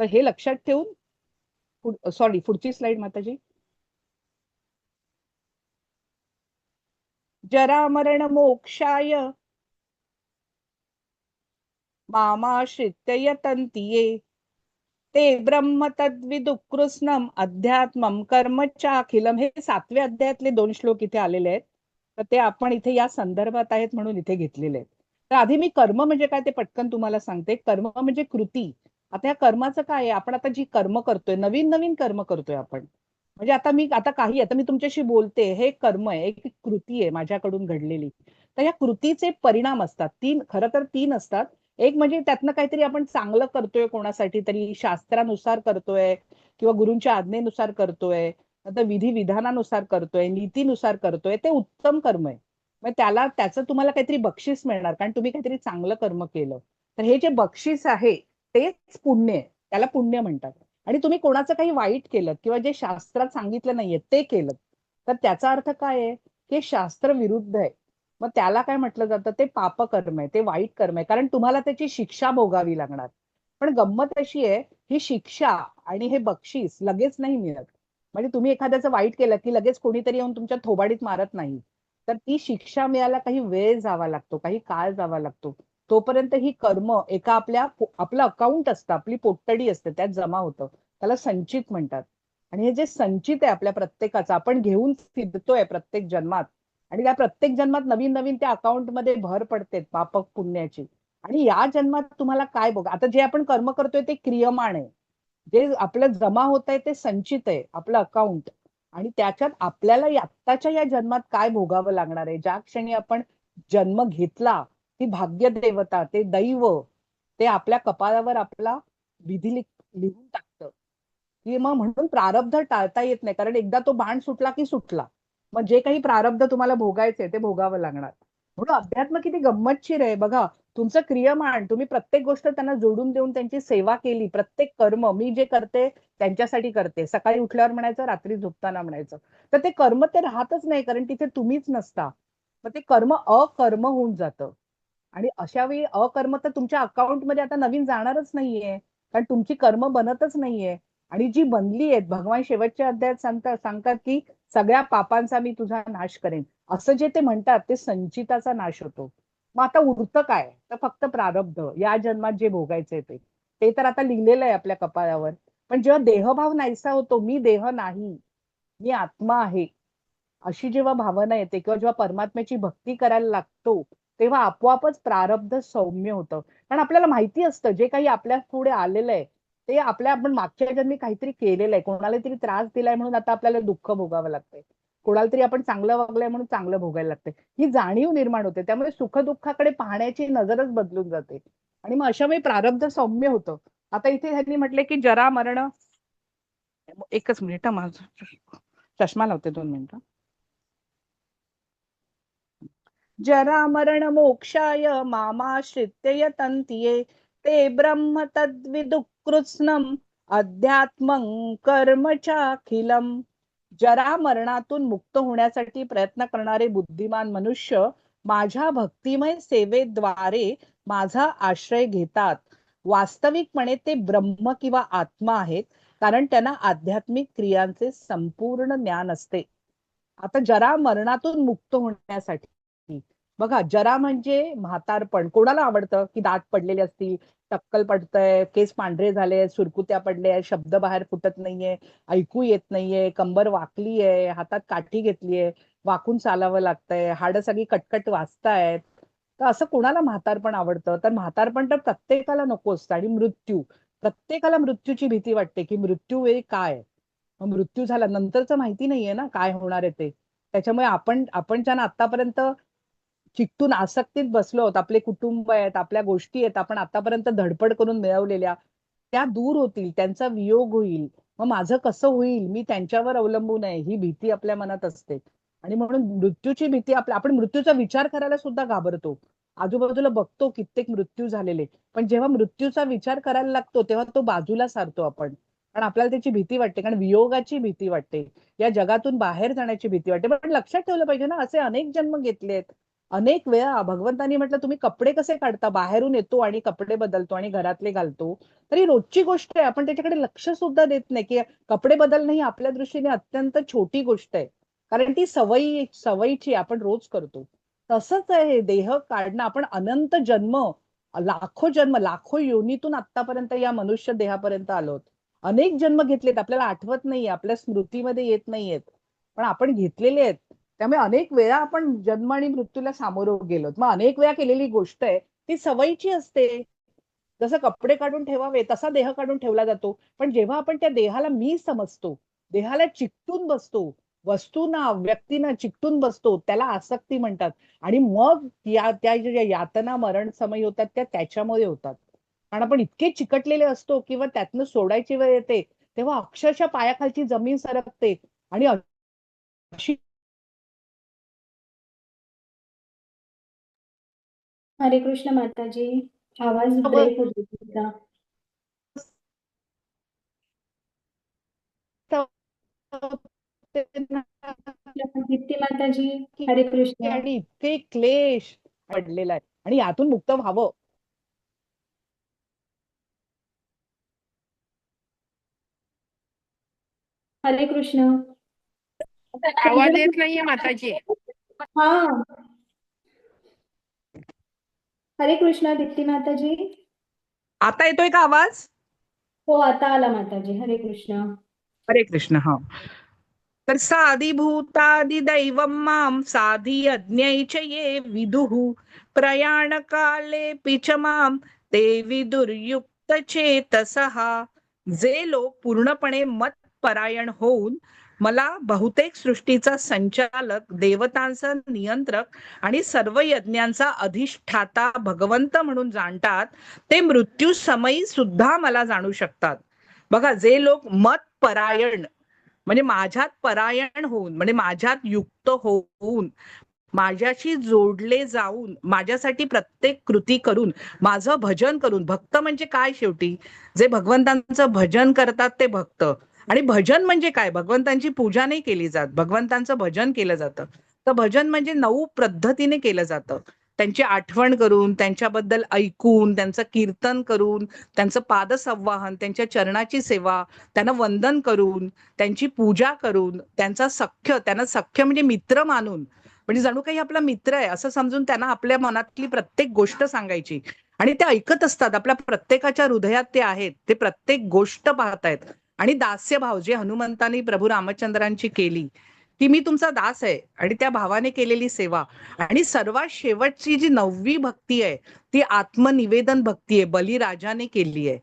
तर हे लक्षात ठेवून, सॉरी पुढची स्लाइड माताजी. जरा मरण मोक्षाय मामाश्रित्य यतन्ति ये, ते ब्रह्म तद्विदुकृष्णम अध्यात्मम कर्म चाखिलम. हे 7व्या अध्यायातले 2 श्लोक इथे आलेले आहेत. तर ते आपण इथे या संदर्भात आहेत म्हणून इथे घेतलेले आहेत. तर आधी मी कर्म म्हणजे काय ते पटकन तुम्हाला सांगते. कर्म म्हणजे कृती. आता या कर्माचं काय आहे, आपण आता जी कर्म करतोय, नवीन नवीन कर्म करतोय आपण. म्हणजे आता काही, आता मी तुमच्याशी बोलते, हे कर्म आहे, एक कृती आहे माझ्याकडून घडलेली. तर या कृतीचे परिणाम असतात तीन, खरं तर तीन असतात. एक म्हणजे त्यातनं काहीतरी आपण चांगलं करतोय, कोणासाठी तरी शास्त्रानुसार करतोय किंवा गुरूंच्या आज्ञेनुसार करतोय, आता विधी विधानानुसार करतोय, नीतीनुसार करतोय, ते उत्तम कर्म आहे. मग त्याचं तुम्हाला काहीतरी बक्षीस मिळणार, कारण तुम्ही काहीतरी चांगलं कर्म केलं. तर हे जे बक्षीस आहे तेच पुण्य आहे, त्याला पुण्य म्हणतात. आणि तुम्ही कोणाचं काही वाईट केलं किंवा जे शास्त्रात सांगितलं नाहीये ते केलं, तर त्याचा अर्थ काय आहे, हे शास्त्र विरुद्ध आहे. मग त्याला काय म्हटलं जातं, ते पापकर्म आहे, ते वाईट कर्म आहे, कारण तुम्हाला त्याची शिक्षा भोगावी लागणार. पण गंमत अशी आहे, ही शिक्षा आणि हे बक्षीस लगेच नाही मिळत. म्हणजे तुम्ही एखाद्याचं वाईट केलं की लगेच कोणीतरी येऊन तुमच्या थोबाडीत मारत नाही. तर ती शिक्षा मिळायला काही वेळ जावा लागतो, काही काळ जावा लागतो. तोपर्यंत ही कर्म एका आपलं अकाउंट असतं, आपली पोटडी असते, त्यात जमा होतं. त्याला संचित म्हणतात. आणि हे जे संचित आहे आपल्या प्रत्येकाचं, आपण घेऊन फिरतोय प्रत्येक जन्मात, आणि त्या प्रत्येक जन्मात नवीन नवीन त्या अकाउंटमध्ये भर पडते पापक पुण्याची. आणि या जन्मात तुम्हाला काय बघा, आता जे आपण कर्म करतोय ते क्रियमाण आहे, जे आपलं जमा होत आहे ते संचित आहे, आपलं अकाउंट. आणि त्याच्यात आपल्याला आत्ताच्या या जन्मात काय भोगावं लागणार आहे, ज्या क्षणी आपण जन्म घेतला, ती भाग्य देवता, ते दैव, ते आपल्या कपाळावर आपला विधी लिहून टाकतं. की मग म्हणून प्रारब्ध टाळता येत नाही, कारण एकदा तो बाण सुटला की सुटला. मग जे काही प्रारब्ध तुम्हाला भोगायचे ते भोगावं लागणार. म्हणून अध्यात्म किती गंमतशीर आहे बघा. तुमचं क्रियमाण, तुम्ही प्रत्येक गोष्ट त्यांना जोडून देऊन त्यांची सेवा केली, प्रत्येक कर्म मी जे करते त्यांच्यासाठी करते, सकाळी उठल्यावर म्हणायचं, रात्री झोपताना म्हणायचं, तर ते कर्म ते राहतच नाही, कारण तिथे तुम्हीच नसता. मग ते कर्म अकर्म होऊन जातं. आणि अशा वेळी अकर्म तर तुमच्या अकाउंटमध्ये आता नवीन जाणारच नाहीये, कारण तुमची कर्म बनतच नाहीये. आणि जी बनली आहेत, भगवान शेवटच्या अध्यायात सांगतात की सगळ्या पापांचा मी तुझा नाश करेन, असं जे ते म्हणतात ते संचिताचा नाश होतो. मग आता उरतं काय, तर फक्त प्रारब्ध, या जन्मात जे भोगायचंय ते ते तर आता लिहिलेलं आहे आपल्या कपाळावर. पण जेव्हा देहभाव नाहीसा होतो, मी देह नाही, मी आत्मा आहे, अशी जेव्हा भावना येते किंवा जेव्हा परमात्म्याची भक्ती करायला लागतो, तेव्हा आपोआपच प्रारब्ध सौम्य होतं. कारण आपल्याला माहिती असतं जे काही आपल्या पुढे आलेलं आहे ते आपण मागच्या जन्मी काहीतरी केलेलं आहे, कोणाला तरी त्रास दिलाय म्हणून आता आपल्याला दुःख भोगावं लागतंय, कोणाला तरी आपण चांगलं वागलंय म्हणून चांगलं भोगायला लागतंय. ही जाणीव निर्माण होते, त्यामुळे सुख दुःखाकडे पाहण्याची नजरच बदलून जाते. आणि मग अशा वेळी प्रारब्ध सौम्य होतं. आता इथे ह्यांनी म्हटले की जरा मरण, एकच मिनिट माझा चष्मा लावते, 2 मिनिटं. जरा मरण मोक्षाय मामाश्रित्य यतन्ति ये, ते ब्रह्म तद्विदुः कृत्स्नम् अध्यात्मं कर्मचाखिलम. जरा मरणातून मुक्त होण्यासाठी प्रयत्न करणारे बुद्धिमान मनुष्य माझ्या भक्तिमय सेवेद्वारे माझा आश्रय घेतात. वास्तविकपणे ते ब्रह्म किंवा आत्मा आहेत, कारण त्यांना आध्यात्मिक क्रियांचे संपूर्ण ज्ञान असते. आता जरा मरणातून मुक्त होण्यासाठी बघा, जरा म्हणजे म्हातारपण. कोणाला आवडतं की दात पडलेले असतील, टक्कल पडतंय, केस पांढरे झाले, सुरकुत्या पडले, शब्द बाहेर फुटत नाहीये, ऐकू येत नाहीये, कंबर वाकली आहे, हातात काठी घेतलीये, वाकून चालावं लागतंय, हाडं सगळी कटकट वाजतायत. तर असं कोणाला म्हातारपण आवडतं? तर म्हातारपण तर प्रत्येकाला नको असतं. आणि मृत्यू, प्रत्येकाला मृत्यूची भीती वाटते की मृत्यू वेळी काय, मग मृत्यू झाला नंतरच माहिती नाहीये ना काय होणार आहे ते. त्याच्यामुळे आपण ज्यांना आतापर्यंत चिकटून आसक्तीत बसलो आहोत, आपले कुटुंब आहेत, आपल्या गोष्टी आहेत, आपण आतापर्यंत धडपड करून मिळवलेल्या, त्या दूर होतील, त्यांचा वियोग होईल. मग माझं कसं होईल, मी त्यांच्यावर अवलंबून आहे, ही भीती आपल्या मनात असते. आणि म्हणून मृत्यूची भीती आपण मृत्यूचा विचार करायला सुद्धा घाबरतो. आजूबाजूला बघतो कित्येक मृत्यू झालेले, पण जेव्हा मृत्यूचा विचार करायला लागतो तेव्हा तो बाजूला सारतो आपण. कारण आपल्याला त्याची भीती वाटते, कारण वियोगाची भीती वाटते, या जगातून बाहेर जाण्याची भीती वाटते. पण लक्षात ठेवलं पाहिजे ना, असे अनेक जन्म घेतलेत. अनेक वेळा भगवंतांनी म्हटलं, तुम्ही कपडे कसे काढता, बाहेरून येतो आणि कपडे बदलतो आणि घरातले घालतो, तरी रोजची गोष्ट आहे, आपण त्याच्याकडे लक्ष सुद्धा देत नाही की कपडे बदलणं ही आपल्या दृष्टीने अत्यंत छोटी गोष्ट आहे, कारण ती सवयीची आपण रोज करतो. तसंच आहे देह काढणं. आपण अनंत जन्म, लाखो जन्म, लाखो योनीतून आतापर्यंत या मनुष्य देहापर्यंत आलोत. अनेक जन्म घेतलेत, आपल्याला आठवत नाहीये, आपल्या स्मृतीमध्ये येत नाहीयेत, पण आपण घेतलेले आहेत. त्यामुळे अनेक वेळा आपण जन्म आणि मृत्यूला सामोरं गेलो. मग अनेक वेळा केलेली गोष्ट आहे, ती सवयीची असते. जसं कपडे काढून ठेवावे तसा देह काढून ठेवला जातो. पण जेव्हा आपण त्या देहाला मी समजतो, देहाला चिकटून बसतो, वस्तूंना व्यक्तींना चिकटून बसतो, त्याला आसक्ती म्हणतात. आणि मग त्या ज्या यातना मरण समय होतात त्या त्याच्यामुळे होतात. कारण आपण इतके चिकटलेले असतो किंवा त्यातनं सोडायची वेळ येते, तेव्हा अक्षरशः पायाखालची जमीन सरकते. आणि अशी हरे कृष्ण माताजी, आवाज ब्रेक होतो तुमचा. दीप्ती माताजी, हरे कृष्ण. आणि इतके क्लेश पडलेला आहे, आणि यातून मुक्त व्हावं. हरे कृष्ण. आवाज येत नाहीये माताजी. हा, हरे कृष्ण दीप्ती माताजी. आता येतोय का आवाज? हो, आता आला माताजी. हरे कृष्ण. हरे कृष्ण. हा, तर साधिभूतादिदैवं मां साधियज्ञैः ये विदुः प्रयाणकालेऽपि च मां ते विदुर्युक्तचेतसः. जे लोक पूर्णपणे मतपरायण होऊन मला बहुतेक सृष्टीचा संचालक, देवतांचा नियंत्रक आणि सर्व यज्ञांचा अधिष्ठाता भगवंत म्हणून जाणतात, ते मृत्यू समयी सुद्धा मला जाणू शकतात. बघा, जे लोक मतपरायण म्हणजे माझ्यात परायण होऊन, म्हणजे माझ्यात युक्त होऊन, माझ्याशी जोडले जाऊन, माझ्यासाठी प्रत्येक कृती करून, माझं भजन करून. भक्त म्हणजे काय शेवटी? जे भगवंतांचं भजन करतात ते भक्त. आणि भजन म्हणजे काय? भगवंतांची पूजा नाही केली जात, भगवंतांचं भजन केलं जातं. तर भजन म्हणजे 9 पद्धतीने केलं जातं. त्यांची आठवण करून, त्यांच्याबद्दल ऐकून, त्यांचं कीर्तन करून, त्यांचं पादसंवाहन, त्यांच्या चरणाची सेवा, त्यांना वंदन करून, त्यांची पूजा करून, त्यांना सख्य म्हणजे मित्र मानून, म्हणजे जणू काही आपला मित्र आहे असं समजून त्यांना आपल्या मनातली प्रत्येक गोष्ट सांगायची. आणि ते ऐकत असतात, आपल्या प्रत्येकाच्या हृदयात ते आहेत, ते प्रत्येक गोष्ट पाहतायत. आणि दास्यभाव जे हनुमंतांनी प्रभू रामचंद्रांची केली, की मी तुमचा दास आहे, आणि त्या भावाने केलेली सेवा. आणि सर्वात शेवटची जी 9वी भक्ती आहे, ती आत्मनिवेदन भक्ती आहे, बलिराजाने केली आहे.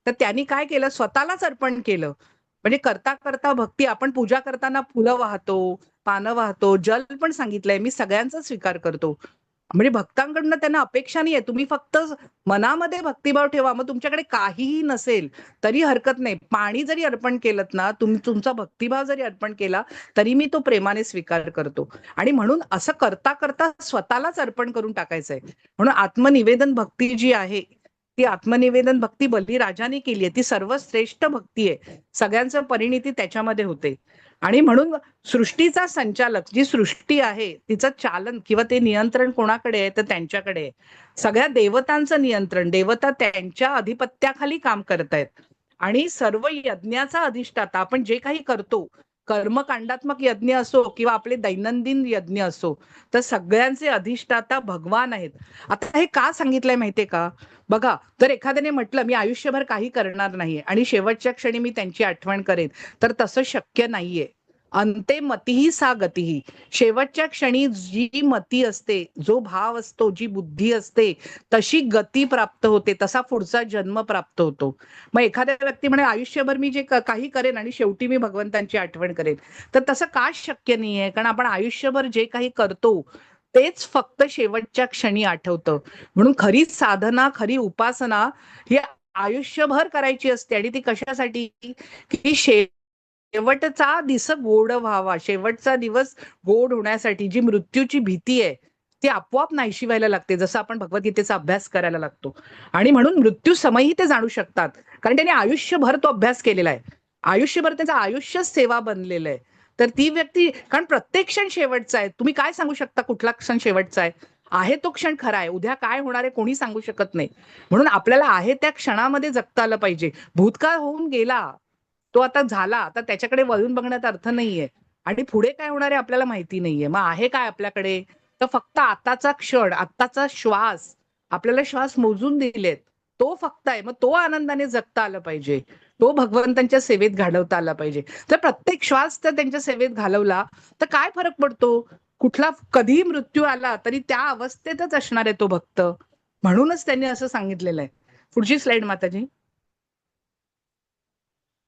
तर त्यांनी काय केलं, स्वतःलाच अर्पण केलं. म्हणजे करता करता भक्ती. आपण पूजा करताना फुलं वाहतो, पानं वाहतो, जल पण सांगितलंय, मी सगळ्यांचा स्वीकार करतो. म्हणजे भक्तांकडनं त्यांना अपेक्षा नाहीये, तुम्ही फक्त मनामध्ये भक्तिभाव ठेवा. मग तुमच्याकडे काहीही नसेल तरी हरकत नाही, पाणी जरी अर्पण केलं ना, तुमचा भक्तिभाव जरी अर्पण केला, तरी मी तो प्रेमाने स्वीकार करतो. आणि म्हणून असं करता करता स्वतःलाच अर्पण करून टाकायचंय. म्हणून आत्मनिवेदन भक्ती जी आहे ती आत्मनिवेदन भक्ती बलिराजाने केली आहे, ती सर्वश्रेष्ठ भक्ती आहे. सगळ्यांचं परिणिती त्याच्यामध्ये होते. आणि म्हणून सृष्टीचा संचालक, जी सृष्टी आहे तिचं चालन किंवा ते नियंत्रण कोणाकडे आहे, तर त्यांच्याकडे आहे. सगळ्या देवतांचं नियंत्रण, देवता त्यांच्या अधिपत्याखाली काम करतायत. आणि सर्व यज्ञाचा अधिष्ठाता, आपण जे काही करतो, कर्मकांडात्मक यज्ञ असो किंवा आपले दैनंदिन यज्ञ असो, तर सगळ्यांचे अधिष्ठाता भगवान आहेत. आता हे का सांगितलंय माहितीये का? बघा, जर एखाद्याने म्हटलं मी आयुष्यभर काही करणार नाहीये आणि शेवटच्या क्षणी मी त्यांची आठवण करेन, तर तसं शक्य नाहीये. अंते मतिही सा गतिही. शेवटच्या क्षणी जी मती असते, जो भाव असतो, जी बुद्धी असते, तशी गती प्राप्त होते, तसा पुढचा जन्म प्राप्त होतो. मग एखाद्या व्यक्ती म्हणे आयुष्यभर मी जे काही करेन आणि शेवटी मी भगवंतांची आठवण करेन, तर तसं का शक्य नाहीये? कारण आपण आयुष्यभर जे काही करतो तेच फक्त शेवटच्या क्षणी आठवतं. म्हणून खरी साधना, खरी उपासना ही आयुष्यभर करायची असते. आणि ती कशासाठी? की शेवटचा दिवस गोड व्हावा, शेवटचा दिवस गोड होण्यासाठी. जी मृत्यूची भीती आहे ती आपोआप नाहीशी व्हायला लागते, जसं आपण भगवद्गीतेचा अभ्यास करायला लागतो. आणि म्हणून मृत्यू समयही ते जाणू शकतात, कारण त्यांनी आयुष्यभर तो अभ्यास केलेला आहे. आयुष्यभर त्याचं आयुष्य सेवा बनलेलं आहे. तर ती व्यक्ती, कारण प्रत्येक क्षण शेवटचा आहे. तुम्ही काय सांगू शकता कुठला क्षण शेवटचा आहे? तो क्षण खरा आहे, उद्या काय होणार आहे कोणी सांगू शकत नाही. म्हणून आपल्याला आहे त्या क्षणामध्ये जगता आलं पाहिजे. भूतकाळ होऊन गेला, तो आता झाला, आता त्याच्याकडे वळून बघण्यात अर्थ नाहीये. आणि पुढे काय होणार आहे आपल्याला माहिती नाहीये. मग आहे काय आपल्याकडे? तर फक्त आताचा क्षण, आताचा श्वास. आपल्याला श्वास मोजून दिलेत, तो फक्त आहे. मग तो आनंदाने जगता आलं पाहिजे, तो भगवंतांच्या सेवेत घालवता आला पाहिजे. तर प्रत्येक श्वास तर त्यांच्या सेवेत घालवला तर काय फरक पडतो? कुठला कधीही मृत्यू आला तरी त्या अवस्थेतच असणार आहे तो भक्त. म्हणूनच त्यांनी असं सांगितलेलं आहे. पुढची स्लाइड माताजी.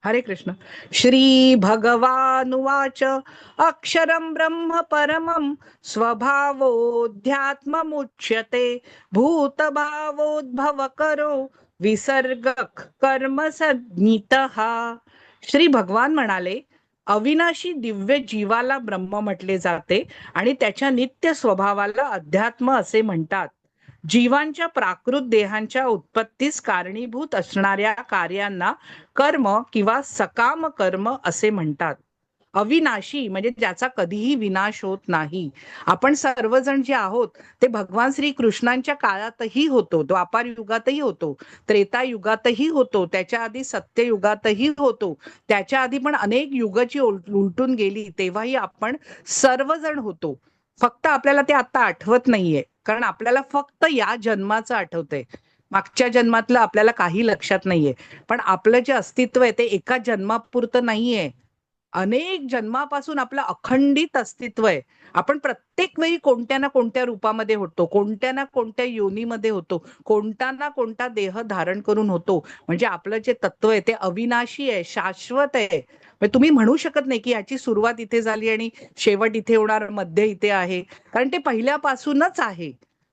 हरे कृष्ण. श्री भगवानुवाच अक्षरं ब्रह्म परमं स्वभावोऽध्यात्ममुच्यते भूतभावोद्भव करो विसर्ग कर्म संज्ञितः. श्री भगवान म्हणाले, अविनाशी दिव्य जीवाला ब्रह्म म्हटले जाते आणि त्याच्या नित्य स्वभावाला अध्यात्म असे म्हणतात. जीवांच्या प्राकृत देहांच्या उत्पत्तीस कारणीभूत असणाऱ्या कार्यांना कर्म किंवा सकाम कर्म असे म्हणतात. अविनाशी म्हणजे ज्याचा कधीही विनाश होत नाही. आपण सर्वजण जे आहोत ते भगवान श्री कृष्णांच्या काळातही होतो, द्वापार युगातही होतो, त्रेता युगातही होतो, त्याच्या आधी सत्ययुगातही होतो, त्याच्या आधी पण अनेक युगाची उलटून गेली तेव्हाही आपण सर्वजण होतो. फक्त आपल्याला ते आता आठवत नाहीये, कारण आपल्याला फक्त या जन्माचं आठवतंय. मागच्या जन्मातलं आपल्याला काही लक्षात नाहीये. पण आपलं जे अस्तित्व आहे ते एका जन्मापुरतं नाहीये, अनेक जन्मापासून आपलं अखंडित अस्तित्व आहे. आपण प्रत्येक वेळी कोणत्या ना कोणत्या रूपामध्ये होतो, कोणत्या ना कोणत्या योनीमध्ये होतो, कोणता ना कोणता देह धारण करून होतो. म्हणजे आपलं जे तत्व आहे ते अविनाशी आहे, शाश्वत आहे. म्हणजे तुम्ही म्हणू शकत नाही की याची सुरुवात इथे झाली आणि शेवट इथे होणार, मध्य इथे आहे, कारण ते पहिल्यापासूनच आहे.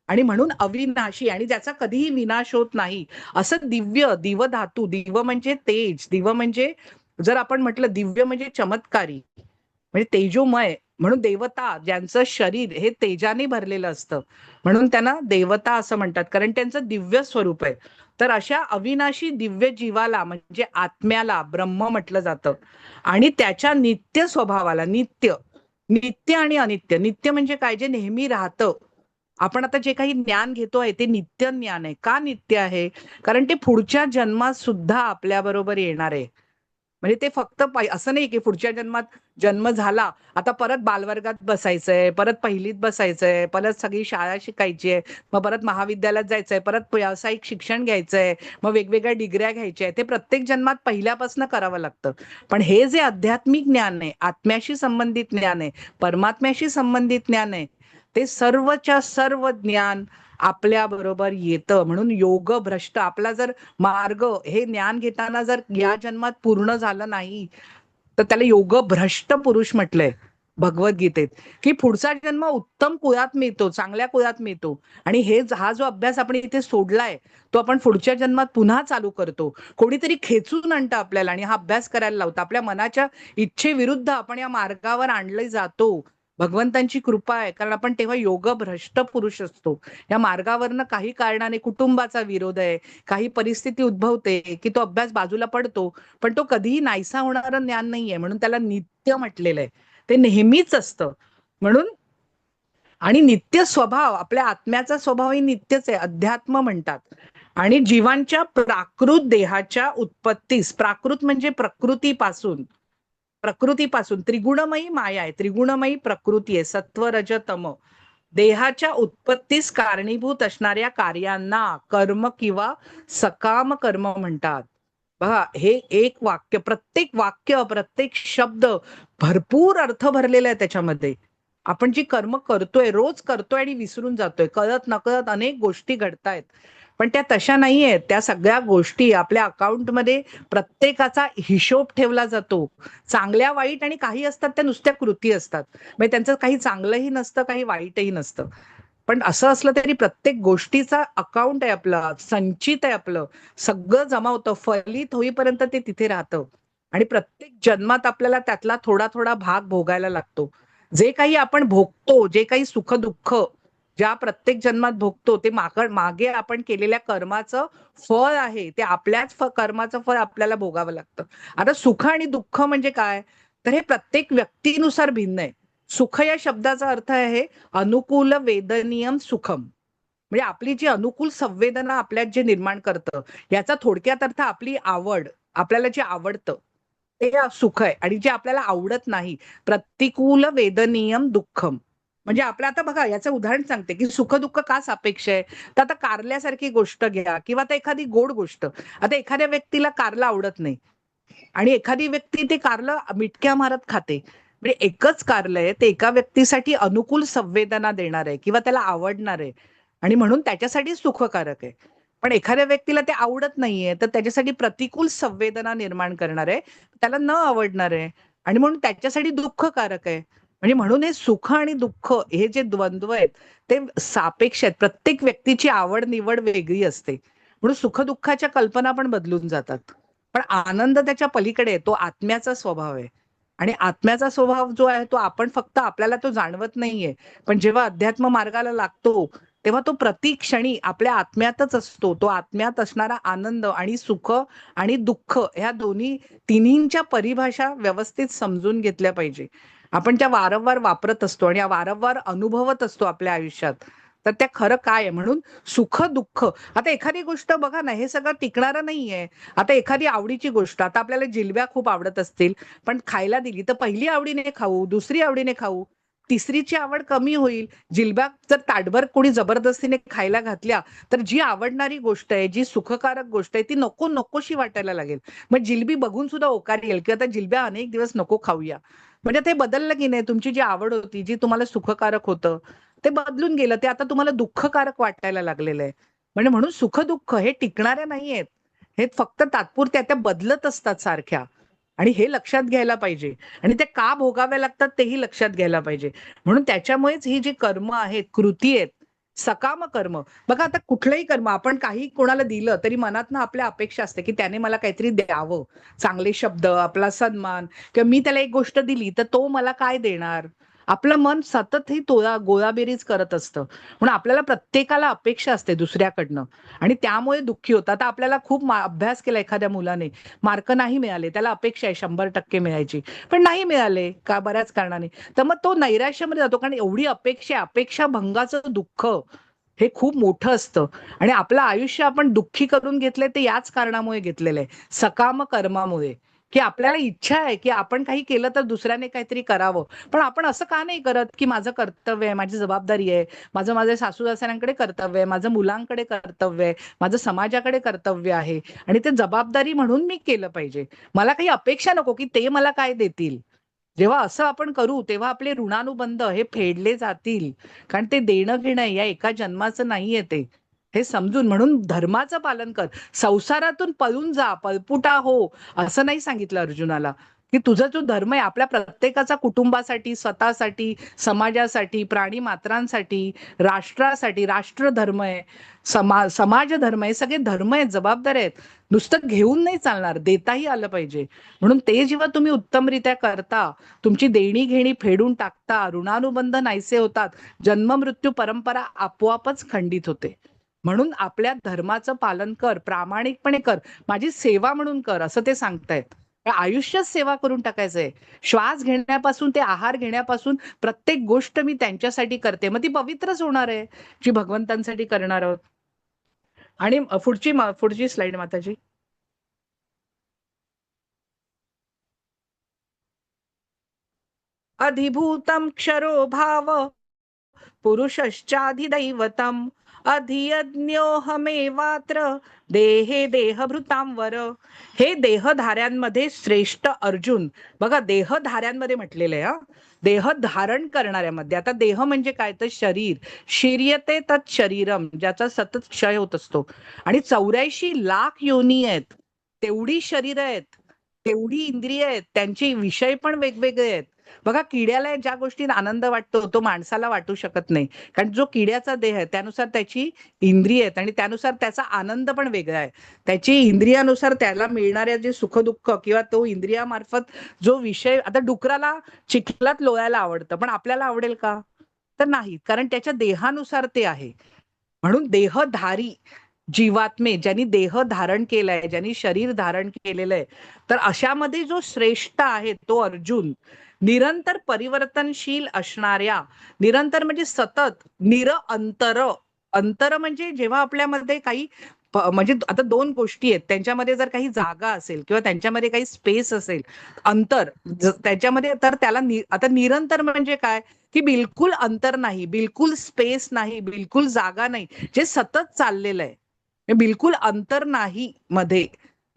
आणि म्हणून अविनाशी आणि ज्याचा कधीही विनाश होत नाही असं दिव्य, दिव धातू, दिव म्हणजे तेज, दिव म्हणजे जर आपण म्हटलं दिव्य म्हणजे चमत्कारी, म्हणजे तेजोमय. म्हणून देवता ज्यांचं शरीर हे तेजाने भरलेलं असतं म्हणून त्यांना देवता असं म्हणतात, कारण त्यांचं दिव्य स्वरूप आहे. तर अशा अविनाशी दिव्य जीवाला म्हणजे आत्म्याला ब्रह्म म्हटलं जातं. आणि त्याच्या नित्य स्वभावाला, नित्य, नित्य आणि अनित्य. नित्य म्हणजे काय? जे नेहमी राहतं. आपण आता जे काही ज्ञान घेतो आहे ते नित्य ज्ञान आहे. का नित्य आहे? कारण ते पुढच्या जन्मात सुद्धा आपल्या बरोबर येणार आहे. म्हणजे ते फक्त असं नाही की पुढच्या जन्मात जन्म झाला आता परत बालवर्गात बसायचंय, परत पहिलीत बसायचंय, परत सगळी शाळा शिकायची आहे, मग परत महाविद्यालयात जायचंय, परत व्यावसायिक शिक्षण घ्यायचंय, मग वेगवेगळ्या डिग्र्या घ्यायच्या आहे. ते प्रत्येक जन्मात पहिल्यापासून करावं लागतं. पण हे जे आध्यात्मिक ज्ञान आहे, आत्म्याशी संबंधित ज्ञान आहे, परमात्म्याशी संबंधित ज्ञान आहे, ते सर्वच्या सर्व ज्ञान आपल्या बरोबर येतं. म्हणून योग भ्रष्ट आपला जर मार्ग हे ज्ञान घेताना जर या जन्मात पूर्ण झालं नाही तर त्याला योग भ्रष्ट पुरुष म्हटलंय भगवद्गीतेत, की पुढचा जन्म उत्तम कुळात मिळतो, चांगल्या कुळात मिळतो. आणि हा जो अभ्यास आपण इथे सोडलाय तो आपण पुढच्या जन्मात पुन्हा चालू करतो. कोणीतरी खेचून आणतं आपल्याला आणि हा अभ्यास करायला लावतं. आपल्या मनाच्या इच्छेविरुद्ध आपण या मार्गावर आणले जातो. भगवंतांची कृपा आहे, कारण आपण तेव्हा योगभ्रष्ट पुरुष असतो. या मार्गावरनं काही कारणाने कुटुंबाचा विरोध आहे, काही परिस्थिती उद्भवते की तो अभ्यास बाजूला पडतो, पण तो कधीही नाहीसा होणारं ज्ञान नाहीये, म्हणून त्याला नित्य म्हटलेलं आहे. ते नेहमीच असतं. म्हणून आणि नित्य स्वभाव, आपल्या आत्म्याचा स्वभावही नित्यच आहे, अध्यात्म म्हणतात. आणि जीवांच्या प्राकृत देहाच्या उत्पत्तीस, प्राकृत म्हणजे प्रकृतीपासून त्रिगुणमयी माया आहे, त्रिगुणमयी प्रकृती आहे, सत्व रज तम. देहाच्या उत्पत्तीस कारणीभूत असणाऱ्या कार्यांना कर्म किंवा सकाम कर्म म्हणतात. बघा, हे एक वाक्य, प्रत्येक शब्द भरपूर अर्थ भरलेला आहे त्याच्यामध्ये. आपण जी कर्म करतोय, रोज करतोय आणि विसरून जातोय, कळत नकळत अनेक गोष्टी घडतायत, पण त्या तशा नाहीयेत. त्या सगळ्या गोष्टी आपल्या अकाउंटमध्ये प्रत्येकाचा हिशोब ठेवला जातो. चांगल्या वाईट आणि काही असतात त्या नुसत्या कृती असतात, म्हणजे त्यांचं काही चांगलंही नसतं, काही वाईटही नसतं. पण असं असलं तरी प्रत्येक गोष्टीचा अकाउंट आहे, आपलं संचित आहे, आपलं सगळं जमा होतं, फलित होईपर्यंत ते तिथे राहतं. आणि प्रत्येक जन्मात आपल्याला त्यातला थोडा थोडा भाग भोगायला लागतो. जे काही आपण भोगतो, जे काही सुख दुःख ज्या प्रत्येक जन्मात भोगतो, ते मागे आपण केलेल्या कर्माचं फळ आहे. ते आपल्याच कर्माचं फळ आपल्याला भोगावं लागतं. आता सुख आणि दुःख म्हणजे काय, तर हे प्रत्येक व्यक्तीनुसार भिन्न आहे. सुख या शब्दाचा अर्थ आहे अनुकूल वेदनियम सुखम, म्हणजे आपली जी अनुकूल संवेदना आपल्यात जे निर्माण करतं, याचा थोडक्यात अर्थ आपली आवड, आपल्याला जे आवडतं ते सुख आहे. आणि जे आपल्याला आवडत नाही, प्रतिकूल वेदनियम दुःखम. म्हणजे आपलं आता बघा, याचं उदाहरण सांगते की सुख दुःख का सापेक्ष आहे. तर आता कारल्यासारखी गोष्ट घ्या किंवा आता एखादी गोड गोष्ट. आता एखाद्या व्यक्तीला कारला आवडत नाही आणि एखादी व्यक्ती ते कारलं मिटक्या मारत खाते, म्हणजे एकच कारलं आहे, ते एका व्यक्तीसाठी अनुकूल संवेदना देणार आहे किंवा त्याला आवडणार आहे, आणि म्हणून त्याच्यासाठी सुखकारक आहे. पण एखाद्या व्यक्तीला ते आवडत नाहीये, तर त्याच्यासाठी प्रतिकूल संवेदना निर्माण करणार आहे, त्याला न आवडणार आहे, आणि म्हणून त्याच्यासाठी दुःखकारक आहे. म्हणजे म्हणून हे सुख आणि दुःख हे जे द्वंद्व आहेत ते सापेक्ष आहेत. प्रत्येक व्यक्तीची आवड निवड वेगळी असते, म्हणून सुख दुःखाच्या कल्पना पण बदलून जातात. पण आनंद त्याच्या पलीकडे आहे, तो आत्म्याचा स्वभाव आहे. आणि आत्म्याचा स्वभाव जो आहे तो आपण फक्त आपल्याला तो जाणवत नाहीये, पण जेव्हा अध्यात्म मार्गाला लागतो तेव्हा तो प्रतिक्षणी आपल्या आत्म्यातच असतो. तो आत्म्यात असणारा आनंद आणि सुख आणि दुःख ह्या तिन्हींच्या परिभाषा व्यवस्थित समजून घेतल्या पाहिजे. आपण त्या वारंवार वापरत असतो आणि वारंवार अनुभवत असतो आपल्या आयुष्यात, तर त्या खरं काय आहे. म्हणून सुख दुःख, आता एखादी गोष्ट बघा ना, हे सगळं टिकणारं नाहीये. आता एखादी आवडीची गोष्ट, आता आपल्याला जिलब्या खूप आवडत असतील, पण खायला दिली तर पहिली आवडीने खाऊ, दुसरी आवडीने खाऊ, तिसरीची आवड कमी होईल. जिलब्या जर ताटभर कोणी जबरदस्तीने खायला घातल्या, तर जी आवडणारी गोष्ट आहे, जी सुखकारक गोष्ट आहे, ती नको नकोशी वाटायला लागेल. मग जिलबी बघून सुद्धा ओकार येईल की आता जिलब्या अनेक दिवस नको खाऊया. म्हणजे ते बदललं की नाही, तुमची जी आवड होती, जी तुम्हाला सुखकारक होतं, ते बदलून गेलं, ते आता तुम्हाला दुःखकारक वाटायला लागलेलं आहे. म्हणजे म्हणून सुख दुःख हे टिकणारे नाहीयेत, हे फक्त तात्पुरत्या, त्या बदलत असतात सारख्या. आणि हे लक्षात घ्यायला पाहिजे, आणि ते का भोगावे लागतात तेही लक्षात घ्यायला पाहिजे. म्हणून त्याच्यामुळेच ही जी कर्म आहेत, कृती आहेत, सकाम कर्म. बघा, आता कुठलंही कर्म आपण काही कोणाला दिलं तरी मनातनं आपल्या अपेक्षा असते की त्याने मला काहीतरी द्यावं, चांगले शब्द, आपला सन्मान, किंवा मी त्याला एक गोष्ट दिली तर तो मला काय देणार. आपलं मन सतत ही गोळाबेरीज करत असतं. म्हणून आपल्याला प्रत्येकाला अपेक्षा असते दुसऱ्याकडनं, आणि त्यामुळे दुःखी होतं. आता आपल्याला खूप अभ्यास केला एखाद्या मुलाने, मार्क नाही मिळाले, त्याला अपेक्षा आहे 100% मिळायची, पण नाही मिळाले का बऱ्याच कारणाने, तर मग तो नैराश्यामध्ये जातो, कारण एवढी अपेक्षा भंगाचं दुःख हे खूप मोठं असतं. आणि आपलं आयुष्य आपण दुःखी करून घेतलंय ते याच कारणामुळे घेतलेलं आहे, सकाम कर्मामुळे. की आपल्याला इच्छा आहे की आपण काही केलं तर दुसऱ्याने काहीतरी करावं, पण आपण असं का नाही करत की माझं कर्तव्य आहे, माझी जबाबदारी आहे, माझं माझ्या सासू सासऱ्यांकडे कर्तव्य आहे, माझं मुलांकडे कर्तव्य आहे, माझं समाजाकडे कर्तव्य आहे, आणि ते जबाबदारी म्हणून मी केलं पाहिजे. मला काही अपेक्षा नको की ते मला काय देतील. जेव्हा असं आपण करू तेव्हा आपले ऋणानुबंध हे फेडले जातील, कारण ते देणं घेणं या एका जन्माचं नाहीये ते. हे समजून, म्हणून धर्माचं पालन कर, संसारातून पळून जा, पळपुटा हो, असं नाही सांगितलं अर्जुनाला, की तुझा जो धर्म आहे आपल्या प्रत्येकाचा कुटुंबासाठी, स्वतःसाठी, समाजासाठी, प्राणी मात्रांसाठी, राष्ट्रासाठी, राष्ट्र धर्म आहे, समाज धर्म आहे, सगळे धर्म आहेत, जबाबदार आहेत. नुसतं घेऊन नाही चालणार, देताही आलं पाहिजे. म्हणून ते जेव्हा तुम्ही उत्तमरित्या करता, तुमची देणी घेणी फेडून टाकता, ऋणानुबंध नाहीसे होतात, जन्म मृत्यू परंपरा आपोआपच खंडित होते. म्हणून आपल्या धर्माचं पालन कर, प्रामाणिकपणे कर, माझी सेवा म्हणून कर, असं ते सांगतायत. आयुष्यच सेवा करून टाकायचंय. श्वास घेण्यापासून ते आहार घेण्यापासून प्रत्येक गोष्ट मी त्यांच्यासाठी करते, मग ती पवित्रच होणार आहे जी भगवंतांसाठी करणार आहोत. आणि पुढची स्लाइड माताजी. अधिभूतम क्षरो भाव पुरुषश्चाधिदैवतम अधियज्ञोहमेवात्र देहे देहभृतांवर. हे देहधाऱ्यांमध्ये श्रेष्ठ अर्जुन, बघा देहधाऱ्यांमध्ये म्हटलेलं आहे, देह धारण करणाऱ्यामध्ये. आता देह म्हणजे काय तर शरीर, शीर्यते तत् शरीरम, ज्याचा सतत क्षय होत असतो. आणि 84 लाख योनी आहेत, तेवढी शरीर आहेत, तेवढी इंद्रिय आहेत, त्यांचे विषय पण वेगवेगळे आहेत. बघा किड्याला ज्या गोष्टीत आनंद वाटतो तो माणसाला वाटू शकत नाही, कारण जो किड्याचा देह आहे त्यानुसार त्याची इंद्रिय आहेत आणि त्यानुसार त्याचा आनंद पण वेगळा आहे. त्याची इंद्रियानुसार त्याला मिळणाऱ्या जे सुखदुःख किंवा तो इंद्रियामार्फत जो विषय, आता डुकराला चिखलात लोळायला आवडतं, पण आपल्याला आवडेल का? तर नाही, कारण त्याच्या देहानुसार ते आहे. म्हणून देहधारी जीवात्मे, ज्यांनी देह धारण केलाय, ज्यांनी शरीर धारण केलेलं आहे, तर अशामध्ये जो श्रेष्ठ आहे तो अर्जुन, निरंतर परिवर्तनशील असणाऱ्या, निरंतर म्हणजे सतत, अंतर, अंतर म्हणजे जेव्हा आपल्यामध्ये काही म्हणजे आता दोन गोष्टी आहेत, त्यांच्यामध्ये जर काही जागा असेल किंवा त्यांच्यामध्ये काही स्पेस असेल, अंतर त्याच्यामध्ये, तर त्याला आता निरंतर म्हणजे काय, की बिलकुल अंतर नाही, बिलकुल स्पेस नाही, बिलकुल जागा नाही, जे सतत चाललेलं आहे, बिलकुल अंतर नाही मध्ये,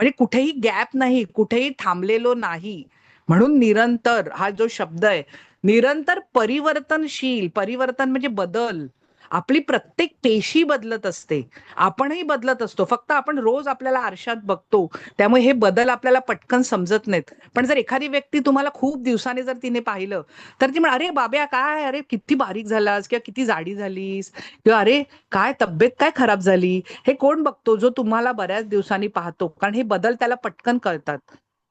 म्हणजे कुठेही गॅप नाही, कुठेही थांबलेलो नाही. म्हणून निरंतर हा जो शब्द आहे, निरंतर परिवर्तनशील, परिवर्तन म्हणजे बदल, आपली प्रत्येक पेशी बदलत असते, आपणही बदलत असतो, फक्त आपण रोज आपल्याला आरशात बघतो, त्यामुळे हे बदल आपल्याला पटकन समजत नाहीत. पण जर एखादी व्यक्ती तुम्हाला खूप दिवसाने जर तिने पाहिलं, तर ती म्हण, अरे बाब्या काय, अरे किती बारीक झालास, किंवा किती जाडी झालीस, किंवा अरे काय तब्येत काय खराब झाली. हे कोण बघतो? जो तुम्हाला बऱ्याच दिवसांनी पाहतो, कारण हे बदल त्याला पटकन कळतात.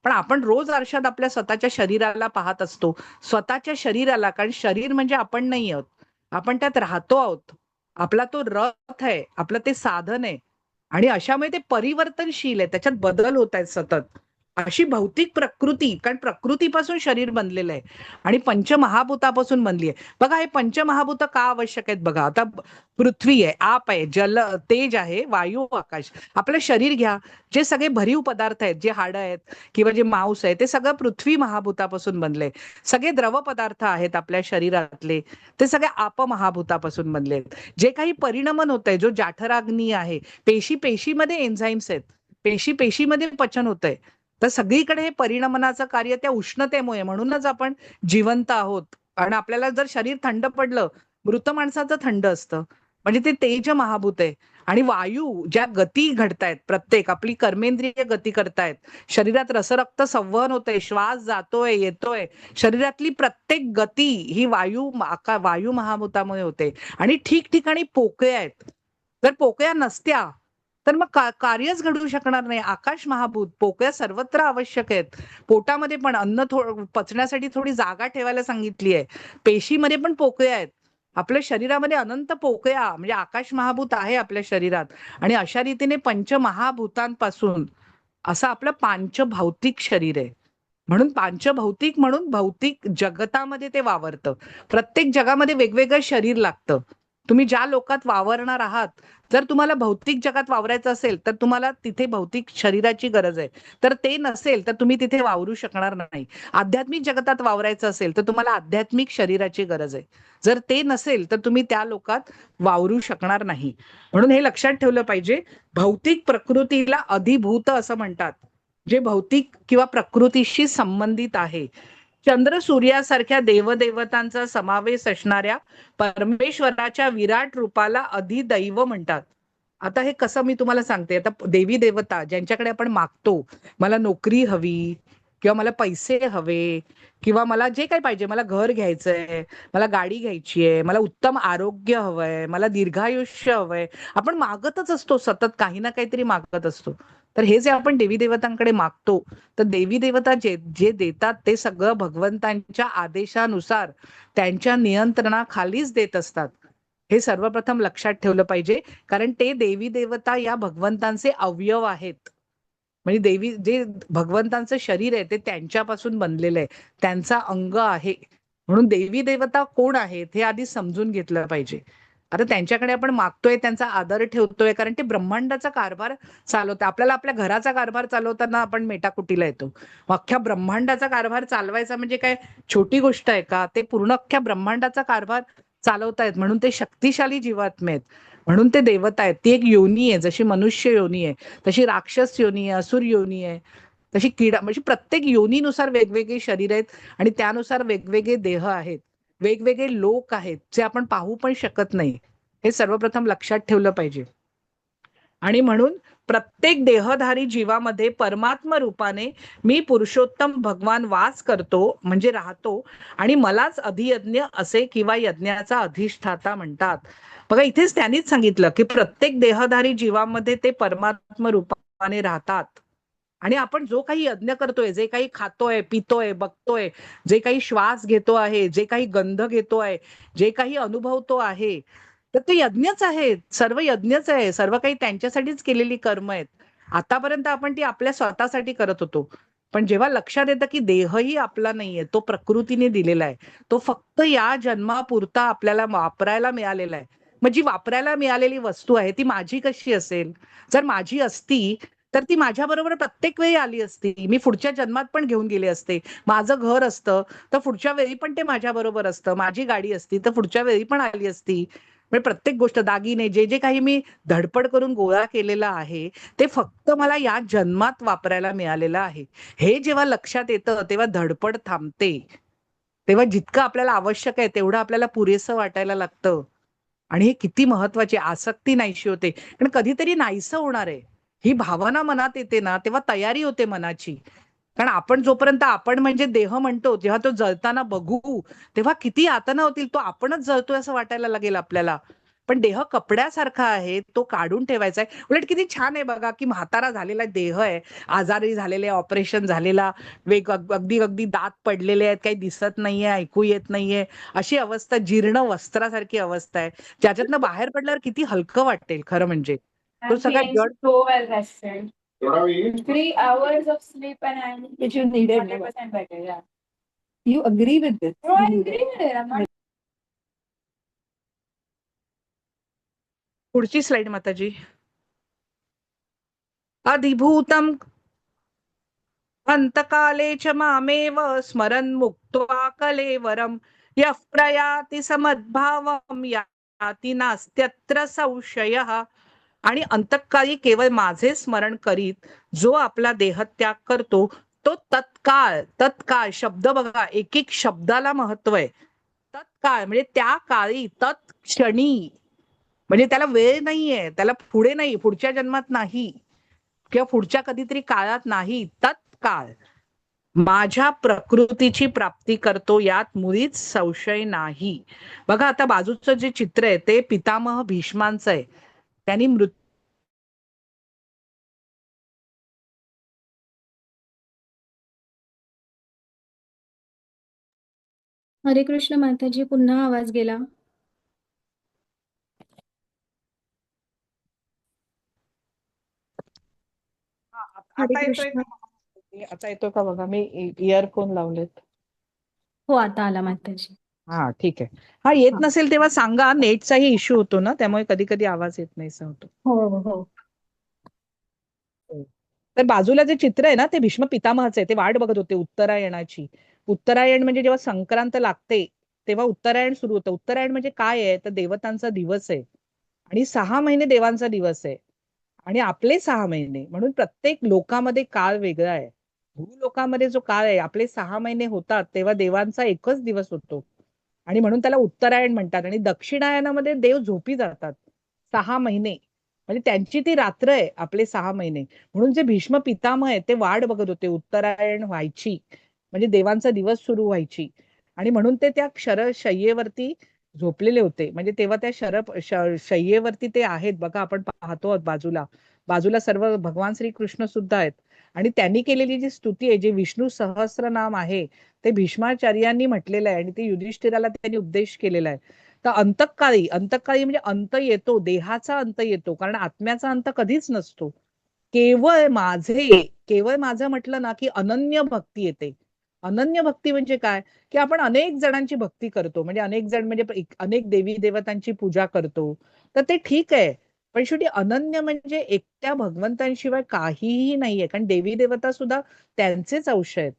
पण आपण रोज आरशात आपल्या स्वतःच्या शरीराला पाहत असतो, स्वतःच्या शरीराला, कारण शरीर म्हणजे आपण नाही आहोत, आपण त्यात राहतो आहोत, आपला तो रथ आहे, आपलं ते साधन आहे. आणि अशामुळे ते परिवर्तनशील आहे, त्याच्यात बदल होत आहेत सतत. अशी भौतिक प्रकृती, कारण प्रकृतीपासून शरीर बनलेलं आहे आणि पंचमहाभूतापासून बनली आहे. बघा हे पंचमहाभूत का आवश्यक आहेत बघा. आता पृथ्वी आहे, आप आहे, जल, तेज आहे, वायू, आकाश. आपलं शरीर घ्या, जे सगळे भरीव पदार्थ आहेत, जे हाडं आहेत किंवा जे मांस आहे, ते सगळं पृथ्वी महाभूतापासून बनले. सगळे द्रव पदार्थ आहेत आपल्या शरीरातले, ते सगळे आप महाभूतापासून बनले आहेत. जे काही परिणमन होत आहे, जो जाठराग्नी आहे, पेशीमध्ये एन्झाईम्स आहेत, पेशीमध्ये पचन होत आहे, तर सगळीकडे हे परिणमनाचं कार्य त्या उष्णतेमुळे, म्हणूनच आपण जिवंत आहोत. आणि आपल्याला जर शरीर थंड पडलं, मृत माणसाचं थंड असतं, म्हणजे ते तेज महाभूत आहे. आणि वायू, ज्या गती घडतायत, प्रत्येक आपली कर्मेंद्रिय गती करतायत, शरीरात रसरक्त संवहन होतंय, श्वास जातोय येतोय, शरीरातली प्रत्येक गती ही वायू महाभूतामुळे होते. आणि ठिकठिकाणी पोकळ्या आहेत, जर पोकळ्या नसत्या तर मग कार्यच घडू शकणार नाही. आकाश महाभूत, पोकळ्या सर्वत्र आवश्यक आहेत. पोटामध्ये पण अन्न पचण्यासाठी थोडी जागा ठेवायला सांगितली आहे. पेशीमध्ये पण पोकळ्या आहेत. आपल्या शरीरामध्ये अनंत पोकळ्या, म्हणजे आकाश महाभूत आहे आपल्या शरीरात. आणि अशा रीतीने पंचमहाभूतांपासून असं आपलं पांचभौतिक शरीर आहे. म्हणून पांचभौतिक, म्हणून भौतिक जगतामध्ये ते वावरतं. प्रत्येक जगामध्ये वेगवेगळं शरीर लागतं. तुम्ही ज्या लोकात वावरणार आहात, जर तुम्हाला भौतिक जगात वावरायचं असेल तर तुम्हाला तिथे भौतिक शरीराची गरज आहे, तर ते नसेल तर तुम्ही तिथे वावरू शकणार नाही. आध्यात्मिक जगतात वावरायचं असेल तर तुम्हाला आध्यात्मिक शरीराची गरज आहे, जर ते नसेल तर तुम्ही त्या लोकात वावरू शकणार नाही. म्हणून हे लक्षात ठेवलं पाहिजे. भौतिक प्रकृतीला अधिभूत असं म्हणतात, जे भौतिक किंवा प्रकृतीशी संबंधित आहे. चंद्र सूर्यासारख्या देवदेवतांचा समावेश असणाऱ्या परमेश्वराच्या विराट रूपाला अधिदैव म्हणतात. आता हे कसं मी तुम्हाला सांगते. आता देवी देवता ज्यांच्याकडे आपण मागतो, मला नोकरी हवी, किंवा मला पैसे हवे, किंवा मला जे काही पाहिजे, मला घर घ्यायचंय, मला गाडी घ्यायची आहे, मला उत्तम आरोग्य हवंय, मला दीर्घायुष्य हवंय. आपण मागतच असतो, सतत काही ना काहीतरी मागत असतो. तर हे जे आपण देवी देवतांकडे मागतो, तर देवी देवता जे जे देतात ते सगळं भगवंतांच्या आदेशानुसार त्यांच्या नियंत्रणाखालीच देत असतात. हे सर्वप्रथम लक्षात ठेवलं पाहिजे, कारण ते देवी देवता या भगवंतांचे अवयव आहेत. म्हणजे देवी जे भगवंतांचं शरीर आहे ते त्यांच्यापासून बनलेलं आहे, त्यांचा अंग आहे. म्हणून देवी देवता कोण आहेत हे आधी समजून घेतलं पाहिजे. आता त्यांच्याकडे आपण मागतोय, त्यांचा आदर ठेवतोय, कारण ते ब्रह्मांडाचा कारभार चालवतात. आपल्याला आपल्या घराचा कारभार चालवताना आपण मेटाकुटीला येतो. अख्ख्या ब्रह्मांडाचा कारभार चालवायचा म्हणजे काय छोटी गोष्ट आहे का? ते पूर्ण अख्ख्या ब्रह्मांडाचा कारभार चालवतायत, म्हणून ते शक्तिशाली जीवात्मे आहेत. म्हणून ते देवता आहेत. ती एक योनी आहे, जशी मनुष्य योनी आहे, तशी राक्षस योनी आहे, असुर योनी आहे, तशी किडा, म्हणजे प्रत्येक योनीनुसार वेगवेगळी शरीर आहेत आणि त्यानुसार वेगवेगळे देह आहेत, वेगवेगळे लोक आहेत, जे आपण पाहू पण शकत नाही. हे सर्वप्रथम लक्षात ठेवलं पाहिजे. आणि म्हणून प्रत्येक देहधारी जीवामध्ये परमात्मा रूपाने मी पुरुषोत्तम भगवान वास करतो, म्हणजे राहतो, आणि मलाच अधियज्ञ असे किंवा यज्ञाचा अधिष्ठाता म्हणतात. बघा, इथेच त्यांनीच सांगितलं की प्रत्येक देहधारी जीवामध्ये ते परमात्मा रूपाने राहतात. आणि आपण जो काही यज्ञ करतोय, जे काही खातोय, पितोय, बघतोय, जे काही श्वास घेतो आहे, जे काही गंध घेतो आहे, जे काही अनुभवतो आहे, तर ते यज्ञच आहे. सर्व यज्ञच आहे. सर्व काही त्यांच्यासाठीच केलेली कर्म आहेत. आतापर्यंत आपण ती आपल्या स्वतःसाठी करत होतो. पण जेव्हा लक्षात येतं की देहही आपला नाहीये, तो प्रकृतीने दिलेला आहे, तो फक्त या जन्मापुरता आपल्याला वापरायला मिळालेला आहे. मग जी वापरायला मिळालेली वस्तू आहे ती माझी कशी असेल? जर माझी असती तर ती माझ्या बरोबर प्रत्येक वेळी आली असती, मी पुढच्या जन्मात पण घेऊन गेले असते. माझं घर असतं तर पुढच्या वेळी पण ते माझ्या बरोबर असतं. माझी गाडी असती तर पुढच्या वेळी पण आली असती. म्हणजे प्रत्येक गोष्ट, दागिने, जे जे काही मी धडपड करून गोळा केलेला आहे, ते फक्त मला या जन्मात वापरायला मिळालेलं आहे. हे जेव्हा लक्षात येतं तेव्हा धडपड थांबते. तेव्हा जितकं आपल्याला आवश्यक आहे तेवढं आपल्याला पुरेसं वाटायला लागतं. आणि हे किती महत्वाची आसक्ती नाहीशी होते, कारण कधीतरी नाहीसं होणार आहे. ही भावना मनात येते ना, तेव्हा तयारी होते मनाची. कारण आपण जोपर्यंत आपण म्हणजे देह म्हणतो, जेव्हा तो जळताना बघू तेव्हा किती यातना होतील. तो आपणच जळतोय असं वाटायला लागेल आपल्याला. पण देह कपड्यासारखा आहे, तो काढून ठेवायचा आहे. उलट किती छान आहे बघा, की म्हातारा झालेला देह आहे, आजारी झालेले, ऑपरेशन झालेला, अगदी अगदी दात पडलेले आहेत, काही दिसत नाहीये, ऐकू येत नाहीये, अशी अवस्था, जीर्ण वस्त्रासारखी अवस्था आहे, ज्याच्यातनं बाहेर पडल्यावर किती हलकं वाटेल खरं म्हणजे. तो I'm सगळा feeling जड. so well rested. 3 hours of sleep and I'm Which you needed. 100% better. Yeah. You agree with this? No, I agree with it. I'm not. पुढची स्लाइड माताजी. अधिभूतम अंतकाले च मामेव स्मरन् मुक्त्वा कलेवरम यः प्रयाति समद्भावम याति नास्त्यत्र संशयः. आणि अंतकाळी केवळ माझे स्मरण करीत जो आपला देहत्याग करतो, तो तत्काळ, तत्काळ शब्द बघा, एक एक शब्दाला महत्व आहे. तत्काळ म्हणजे त्या काळी, तत्क्षणी, म्हणजे त्याला वेळ नाहीये, त्याला पुढे नाही, पुढच्या जन्मात नाही, किंवा पुढच्या कधीतरी काळात नाही, तत्काळ माझ्या प्रकृतीची प्राप्ती करतो, यात मुळीच संशय नाही. बघा, आता बाजूचं जे चित्र आहे ते पितामह भीष्मांचं आहे. त्यांनी हरे कृष्ण माताजी, पुन्हा आवाज गेला. हरे आता येतोय कृष्ण. का? आता येतोय का बघा, मी इयरफोन लावलेत. हो, आता आला माताजी. हा, ठीक आहे. हा, येत हा. नसेल तेव्हा सांगा, नेटचाही इश्यू होतो ना, त्यामुळे कधी कधी आवाज येत नाहीसा होतो. हो हो. तर बाजूला जे चित्र आहे ना, ते भीष्म पितामहाचे आहे. ते वाट बघत होते उत्तरायणाची. उत्तरायण म्हणजे जेव्हा संक्रांत लागते तेव्हा उत्तरायण सुरू होतं. उत्तरायण म्हणजे काय आहे, तर देवतांचा दिवस आहे, आणि 6 महिने देवांचा दिवस आहे, आणि आपले 6 महिने. म्हणून प्रत्येक लोकामध्ये काळ वेगळा आहे. भूलोकामध्ये जो काळ आहे, आपले 6 महिने होतात तेव्हा देवांचा एकच दिवस होतो, आणि म्हणून त्याला उत्तरायण म्हणतात. आणि दक्षिणायनामध्ये देव झोपी जातात 6 महिने. म्हणजे त्यांची ती रात्र आहे आपले 6 महिने. म्हणून जे भीष्म पितामह आहे ते वाट बघत होते उत्तरायण व्हायची, म्हणजे देवांचा दिवस सुरू व्हायची. आणि म्हणून ते त्या शय्येवरती झोपलेले होते. म्हणजे तेव्हा त्या शय्येवरती ते आहेत बघा, आपण पाहतो आहोत बाजूला बाजूला सर्व भगवान श्रीकृष्ण सुद्धा आहेत. आणि त्यांनी केलेली जी स्तुती आहे, जे विष्णू सहस्रनाम आहे, ते भीष्माचार्यांनी म्हटलेलं आहे आणि ते युधिष्ठिराला त्यांनी उपदेश केलेला आहे. तर अंतकाळी म्हणजे अंत येतो, देहाचा अंत येतो, कारण आत्म्याचा अंत कधीच नसतो. केवळ माझं म्हटलं ना की अनन्य भक्ती येते. अनन्य भक्ती म्हणजे काय, की आपण अनेक जणांची भक्ती करतो, म्हणजे अनेक जण म्हणजे अनेक देवी देवतांची पूजा करतो, तर ते ठीक आहे. पण शेवटी अनन्य म्हणजे एकट्या भगवंतांशिवाय काहीही नाहीये. कारण देवी देवता सुद्धा त्यांचेच अंश आहेत,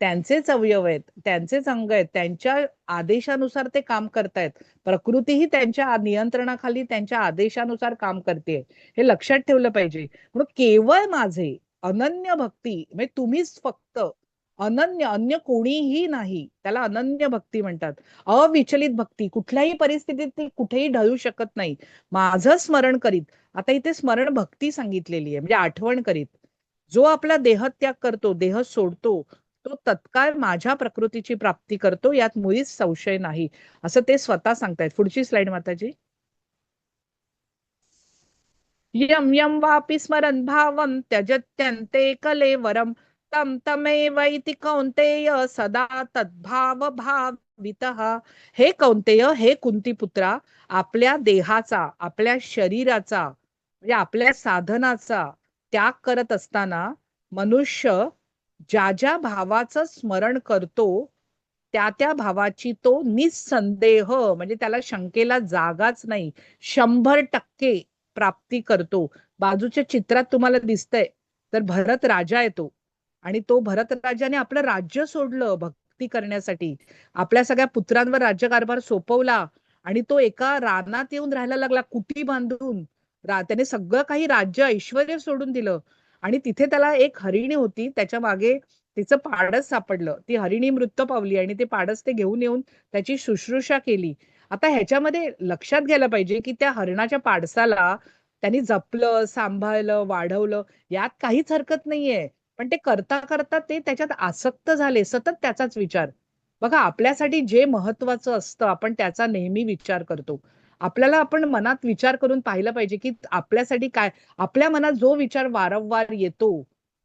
त्यांचेच अवयव आहेत, त्यांचेच अंग आहेत, त्यांच्या आदेशानुसार ते काम करतायत. प्रकृतीही त्यांच्या नियंत्रणाखाली त्यांच्या आदेशानुसार काम करते, हे लक्षात ठेवलं पाहिजे. म्हणून केवळ माझे अनन्य भक्ती, म्हणजे तुम्हीच फक्त अनन्य, अन्य कोणीही नाही, त्याला अनन्य भक्ती म्हणतात. अविचलित भक्ती, कुठल्याही परिस्थितीत ती कुठेही ढळू शकत नाही. माझं स्मरण करीत, आता इथे स्मरण भक्ती सांगितलेली आहे, म्हणजे आठवण करीत. जो आपला देहत्याग करतो, देह सोडतो, तो तत्काळ माझ्या प्रकृतीची प्राप्ती करतो, यात मुळीच संशय नाही, असं ते स्वतः सांगतायत. पुढची स्लाइड माताजी. यम यम वापि स्मरन् भावं त्यजत्यन्ते कलेवरम तम तमेवैति कौन्तेय सदा तद्भाव भावितः. हे कौन्तेय, हे कुंतीपुत्रा, आपल्या देहाचा, आपल्या शरीराचा, म्हणजे आपल्या साधनाचा त्याग करत असताना मनुष्य ज्या ज्या भावाचं स्मरण करतो, त्या त्या भावाची तो निसंदेह, म्हणजे त्याला शंकेला जागाच नाही, 100% प्राप्ती करतो. बाजूच्या चित्रात तुम्हाला दिसतंय तर भरत राजा येतो, आणि तो भरत राजाने आपलं राज्य सोडलं भक्ती करण्यासाठी, आपल्या सगळ्या पुत्रांवर राज्यकारभार सोपवला, आणि तो एका रानात येऊन राहायला लागला, कुटी बांधून. त्याने सगळं काही राज्य ऐश्वर्य सोडून दिलं. आणि तिथे त्याला एक हरिणी होती, त्याच्या मागे तिचं पाडस सापडलं, ती हरिणी मृत पावली, आणि ते पाडस ते घेऊन येऊन त्याची शुश्रूषा केली. आता ह्याच्यामध्ये लक्षात घ्यायला पाहिजे की त्या हरणाच्या पाडसाला त्यांनी जपलं, सांभाळलं, वाढवलं, यात काहीच हरकत नाहीये. पण ते करता करता ते त्याच्यात आसक्त झाले, सतत त्याचाच विचार. बघा, आपल्यासाठी जे महत्वाचं असतं आपण त्याचा नेहमी विचार करतो. आपल्याला आपण मनात विचार करून पाहिलं पाहिजे की आपल्यासाठी काय. आपल्या मनात जो विचार वारंवार येतो,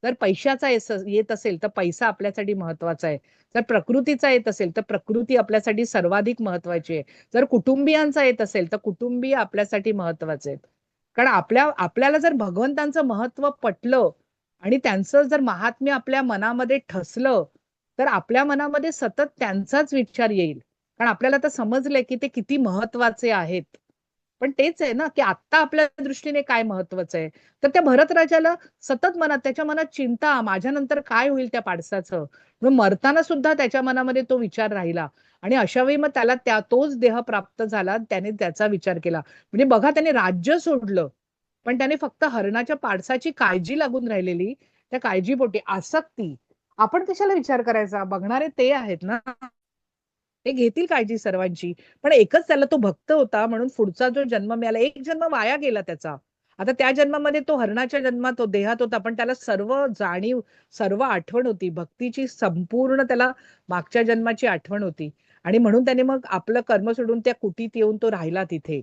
जर पैशाचा येत असेल तर पैसा आपल्यासाठी महत्वाचा आहे, जर प्रकृतीचा येत असेल तर प्रकृती आपल्यासाठी सर्वाधिक महत्वाची आहे, जर कुटुंबियांचा येत असेल तर कुटुंबीय आपल्यासाठी महत्वाचे आहेत. कारण आपल्याला जर भगवंतांचं महत्व पटलं आणि त्यांचं जर महात्म्य आपल्या मनामध्ये ठसलं, तर आपल्या मनामध्ये सतत त्यांचाच विचार येईल. कारण आपल्याला तर समजलंय की ते किती महत्वाचे आहेत. पण तेच आहे ना की आता आपल्या दृष्टीने काय महत्वाचं आहे. तर त्या भरत राजाला सतत त्याच्या मनात चिंता, माझ्या नंतर काय होईल त्या पाडसाचं. म्हणून मरताना सुद्धा त्याच्या मनामध्ये तो विचार राहिला, आणि अशा वेळी मग त्याला तोच देह प्राप्त झाला, त्याने त्याचा विचार केला. म्हणजे बघा, त्याने राज्य सोडलं, पण त्याने फक्त हरणाच्या पाडसाची काळजी लागून राहिलेली, त्या काळजीपोटी आसक्ती. आपण कशाला विचार करायचा, बघणारे ते आहेत ना, ते घेतील काळजी सर्वांची. पण एकच त्याला तो भक्त होता म्हणून पुढचा जो जन्म मिळाला, एक जन्म वाया गेला त्याचा. आता त्या जन्मामध्ये तो हरणाच्या जन्मात तो देहात होता, पण त्याला सर्व जाणीव, सर्व आठवण होती भक्तीची, संपूर्ण त्याला मागच्या जन्माची आठवण होती. आणि म्हणून त्याने मग आपलं कर्म सोडून त्या कुटीत येऊन तो राहिला तिथे.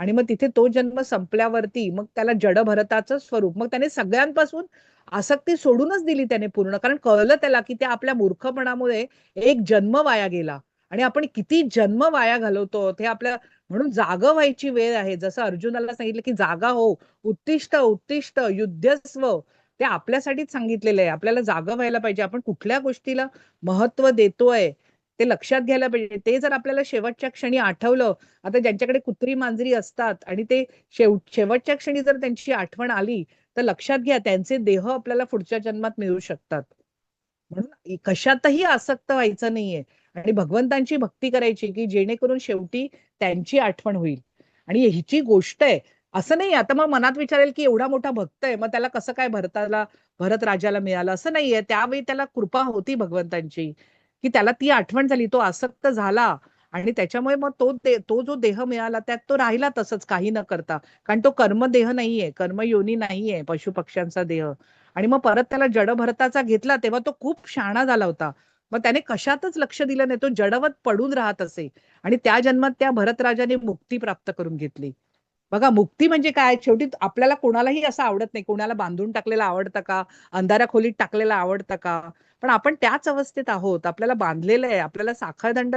आणि मग तिथे तो जन्म संपल्यावरती मग त्याला जड भरताचं स्वरूप, मग त्याने सगळ्यांपासून आसक्ती सोडूनच दिली त्याने पूर्ण. कारण कळलं त्याला की त्या आपल्या मूर्खपणामुळे एक जन्म वाया गेला, आणि आपण किती जन्म वाया घालवतो ते आपल्या. म्हणून जागा व्हायची वेळ आहे. जसं अर्जुनाला सांगितलं की जागा हो, उत्तिष्ठ उत्तिष्ठ युद्धस्व, ते आपल्यासाठीच सांगितलेलं आहे. आपल्याला जागा व्हायला पाहिजे. आपण कुठल्या गोष्टीला महत्व देतोय ते लक्षात घ्यायला पाहिजे. ते जर आपल्याला शेवटच्या क्षणी आठवलं, आता ज्यांच्याकडे कुत्री मांजरी असतात आणि ते शेवटच्या क्षणी जर त्यांची आठवण आली, तर लक्षात घ्या त्यांचे देह आपल्याला पुढच्या जन्मात मिळू शकतात. म्हणून कशातही आसक्त व्हायचं नाहीये, आणि भगवंतांची भक्ती करायची की जेणेकरून शेवटी त्यांची आठवण होईल. आणि हिची गोष्ट आहे, असं नाही आता मग मनात विचारेल की एवढा मोठा भक्त आहे, मग त्याला कसं काय भरत राजाला मिळालं, असं नाहीये. त्यावेळी त्याला कृपा होती भगवंतांची की त्याला ती आठवण झाली, तो आसक्त झाला, आणि त्याच्यामुळे मग तो जो देह मिळाला त्यात तो राहिला तसंच काही न करता, कारण तो कर्मदेह नाहीये, कर्मयोनी नाहीये पशु पक्ष्यांचा देह. आणि मग परत त्याला जडभरताचा घेतला तेव्हा तो खूप शहाणा झाला होता. मग त्याने कशातच लक्ष दिलं नाही, तो जडवत पडून राहत असे. आणि त्या जन्मात त्या भरतराजाने मुक्ती प्राप्त करून घेतली. बघा, मुक्ती म्हणजे काय? शेवटी आपल्याला कोणालाही असं आवडत नाही. कोणाला बांधून टाकलेलं आवडतं का? अंधाऱ्या खोलीत टाकलेलं आवडतं का? पण आपण त्याच अवस्थेत आहोत. आपल्याला बांधलेलं आहे, आपल्याला साखळदंड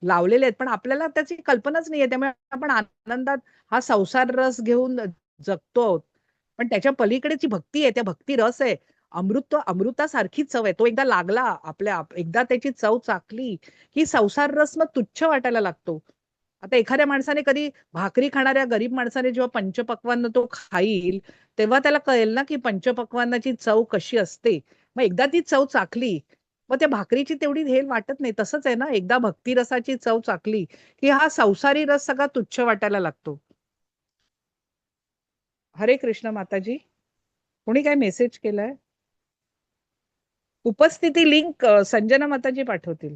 लावलेले आहेत, पण आपल्याला त्याची कल्पनाच नाहीये. त्यामुळे आपण आनंदात हा संसार रस घेऊन जगतो आहोत. पण त्याच्या पलीकडेची भक्ती आहे, त्या भक्ती रस आहे. अमृतासारखी चव आहे. तो एकदा लागला एकदा त्याची चव चाखली की संसार रस मग तुच्छ वाटायला लागतो. आता एखाद्या माणसाने कधी भाकरी खाणाऱ्या गरीब माणसाने जेव्हा पंचपक्वान्न तो खाईल, तेव्हा त्याला कळेल ना की पंचपक्वान्नाची चव कशी असते. मग एकदा ती चव चाखली, मग त्या भाकरीची तेवढी हेल वाटत नाही. तसंच आहे ना, एकदा भक्ती रसाची चव चाखली की हा संसारी रस सगळा तुच्छ वाटायला लागतो. हरे कृष्ण माताजी. कोणी काय मेसेज केलाय? उपस्थिती लिंक संजना माताजी पाठवतील.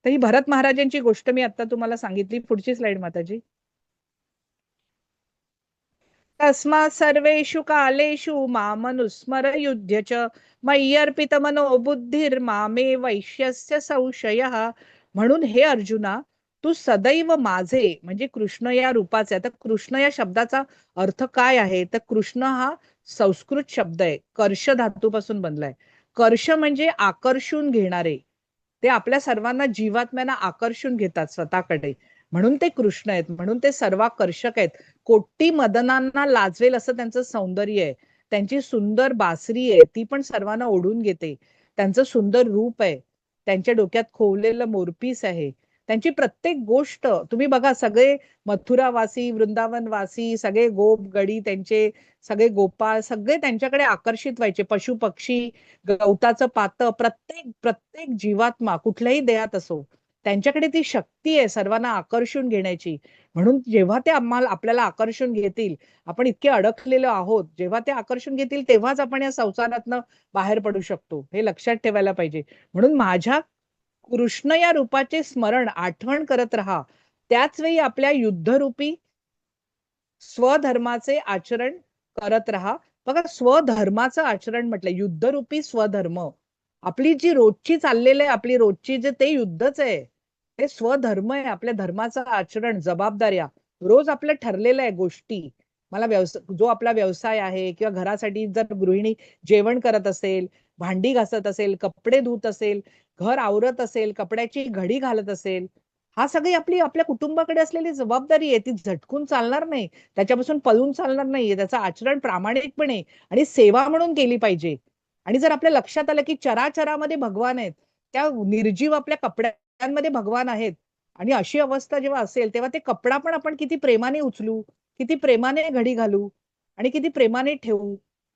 तर ही भरत महाराजांची गोष्ट मी आता तुम्हाला सांगितली. पुढची स्लाइड माताजी. तस्मात् सर्वेषु कालेषु मामनुस्मरयुध्य च मय्यर्पित मनो बुद्धिर्मामे वैश्यस्य संशयः. म्हणून हे अर्जुना, तू सदैव माझे म्हणजे कृष्ण या रूपाचे. आता कृष्ण या शब्दाचा अर्थ काय आहे? तर कृष्ण हा संस्कृत शब्द आहे, कर्ष धातूपासून बनलाय. कर्ष म्हणजे आकर्षून घेणारे. ते आपल्या सर्वांना जीवात्म्यांना आकर्षून घेतात स्वतःकडे, म्हणून ते कृष्ण आहेत, म्हणून ते सर्वाकर्षक आहेत. कोटी मदनांना लाजवेल असं त्यांचं सौंदर्य आहे. त्यांची सुंदर बासरी आहे, ती पण सर्वांना ओढून घेते. त्यांचं सुंदर रूप आहे, त्यांच्या डोक्यात खोवलेलं मोरपीस आहे. त्यांची प्रत्येक गोष्ट तुम्ही बघा, सगळे मथुरावासी, वृंदावनवासी, सगळे गोप गडी, त्यांचे सगळे गोपाळ, सगळे त्यांच्याकडे आकर्षित व्हायचे. पशु पक्षी, गवताचं पात, प्रत्येक प्रत्येक जीवात्मा कुठल्याही देहात असो, त्यांच्याकडे ती शक्ती आहे सर्वांना आकर्षून घेण्याची. म्हणून जेव्हा ते आपल्याला आकर्षून घेतील, आपण इतके अडकलेलो आहोत, जेव्हा ते आकर्षण घेतील तेव्हाच आपण या संसारातनं बाहेर पडू शकतो. हे लक्षात ठेवायला पाहिजे. म्हणून माझ्या कृष्ण या रूपाचे स्मरण, आठवण करत राहा. त्याच वेळी आपल्या युद्धरूपी स्वधर्माचे आचरण करत राहा. बघा, स्वधर्माचं आचरण म्हटलं, युद्धरूपी स्वधर्म. आपली जी रोजची चाललेलं आहे, आपली रोजची जे ते युद्धच आहे, ते स्वधर्म आहे. आपल्या धर्माचं आचरण, जबाबदाऱ्या रोज आपलं ठरलेलं आहे गोष्टी. जो आपला व्यवसाय आहे किंवा घरासाठी जर गृहिणी जेवण करत असेल, भांडी घासत असेल, कपडे धुत असेल, घर आवरत असेल, कपड्याची घडी घालत असेल, हा सगळी आपल्या कुटुंबाकडे असलेली जबाबदारी आहे. ती झटकून चालणार नाही, त्याच्यापासून पळून चालणार नाहीये. त्याचं आचरण प्रामाणिकपणे आणि सेवा म्हणून केली पाहिजे. आणि जर आपल्या लक्षात आलं की चराचरामध्ये भगवान आहेत, त्या निर्जीव आपल्या कपड्यांमध्ये भगवान आहेत, आणि अशी अवस्था जेव्हा असेल तेव्हा ते कपडा पण आपण किती प्रेमाने उचलू, किती प्रेमाने घडी घालू आणि किती प्रेमाने ठेवू.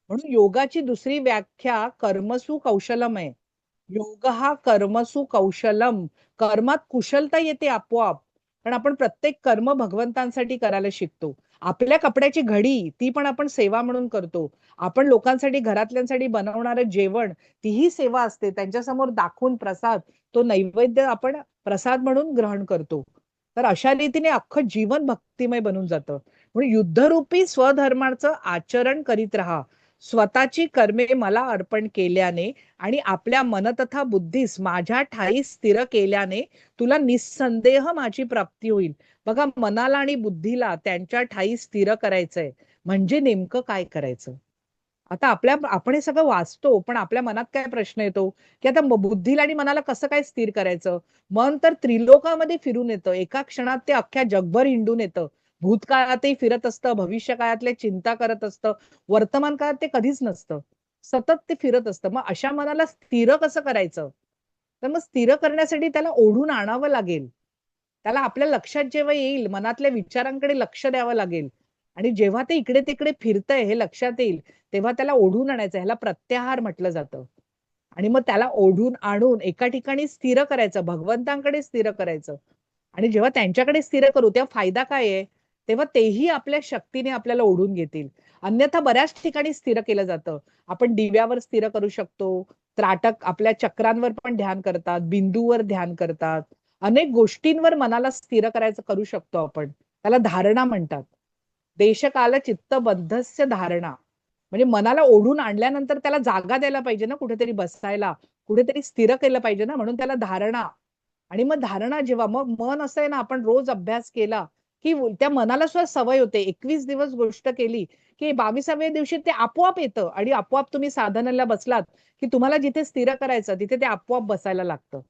म्हणून योगाची दुसरी व्याख्या कर्मसु कौशलम आहे. योग हा कर्मसु कौशलम. कर्मात कुशलता येते आपोआप, कारण आपण प्रत्येक कर्म भगवंतांसाठी करायला शिकतो. आपल्या कपड्याची घडी ती पण आपण सेवा म्हणून करतो. आपण लोकांसाठी, घरातल्यांसाठी बनवणारं जेवण, तीही सेवा असते. त्यांच्यासमोर दाखवून प्रसाद, तो नैवेद्य आपण प्रसाद म्हणून ग्रहण करतो. तर अशा रीतीने अख्खं जीवन भक्तिमय बनून जातं. म्हणून युद्धरूपी स्वधर्माचं आचरण करीत राहा. स्वतःची कर्मे मला अर्पण केल्याने आणि आपल्या मन तथा बुद्धीस माझ्या ठाई स्थिर केल्याने तुला निस्संदेह माझी प्राप्ती होईल. बघा, मनाला आणि बुद्धीला त्यांच्या ठाई स्थिर करायचंय. म्हणजे नेमकं काय करायचं? आता आपण हे सगळं वाचतो, पण आपल्या मनात काय प्रश्न येतो की आता बुद्धीला आणि मनाला कसं काय स्थिर करायचं? मन तर त्रिलोकामध्ये फिरून येतं, एका क्षणात ते अख्ख्या जगभर हिंडून येतं. भूतकाळातही फिरत असतं, भविष्य काळातले चिंता करत असतं, वर्तमान काळात ते कधीच नसतं, सतत ते फिरत असतं. मग अशा मनाला स्थिर कसं करायचं? तर मग स्थिर करण्यासाठी त्याला ओढून आणावं लागेल. त्याला आपल्या लक्षात जेव्हा येईल, मनातल्या विचारांकडे लक्ष द्यावं लागेल, आणि जेव्हा ते इकडे तिकडे फिरतंय हे लक्षात येईल, तेव्हा त्याला ओढून आणायचं. ह्याला प्रत्याहार म्हटलं जातं. आणि मग त्याला ओढून आणून एका ठिकाणी स्थिर करायचं, भगवंतांकडे स्थिर करायचं. आणि जेव्हा त्यांच्याकडे स्थिर करू तेव्हा फायदा काय आहे? तेव्हा तेही आपल्या शक्तीने आपल्याला ओढून घेतील. अन्यथा बऱ्याच ठिकाणी स्थिर केलं जातं. आपण दिव्यावर स्थिर करू शकतो, त्राटक आपल्या चक्रांवर पण ध्यान करतात, बिंदूवर ध्यान करतात, अनेक गोष्टींवर मनाला स्थिर करायचं करू शकतो आपण. त्याला धारणा म्हणतात. देशकाल चित्त बद्धस्य धारणा. म्हणजे मनाला ओढून आणल्यानंतर त्याला जागा द्यायला पाहिजे ना, कुठेतरी बसायला, कुठेतरी स्थिर केलं पाहिजे ना, म्हणून त्याला धारणा. आणि मग धारणा जेव्हा मग मन असं आहे ना, आपण रोज अभ्यास केला की त्या मनाला सुद्धा सवय होते. 21 दिवस गोष्ट केली की 22व्या दिवशी ते आपोआप येतं आणि आपोआप तुम्ही साधनाला बसलात की तुम्हाला जिथे स्थिर करायचं तिथे ते आपोआप बसायला लागतं.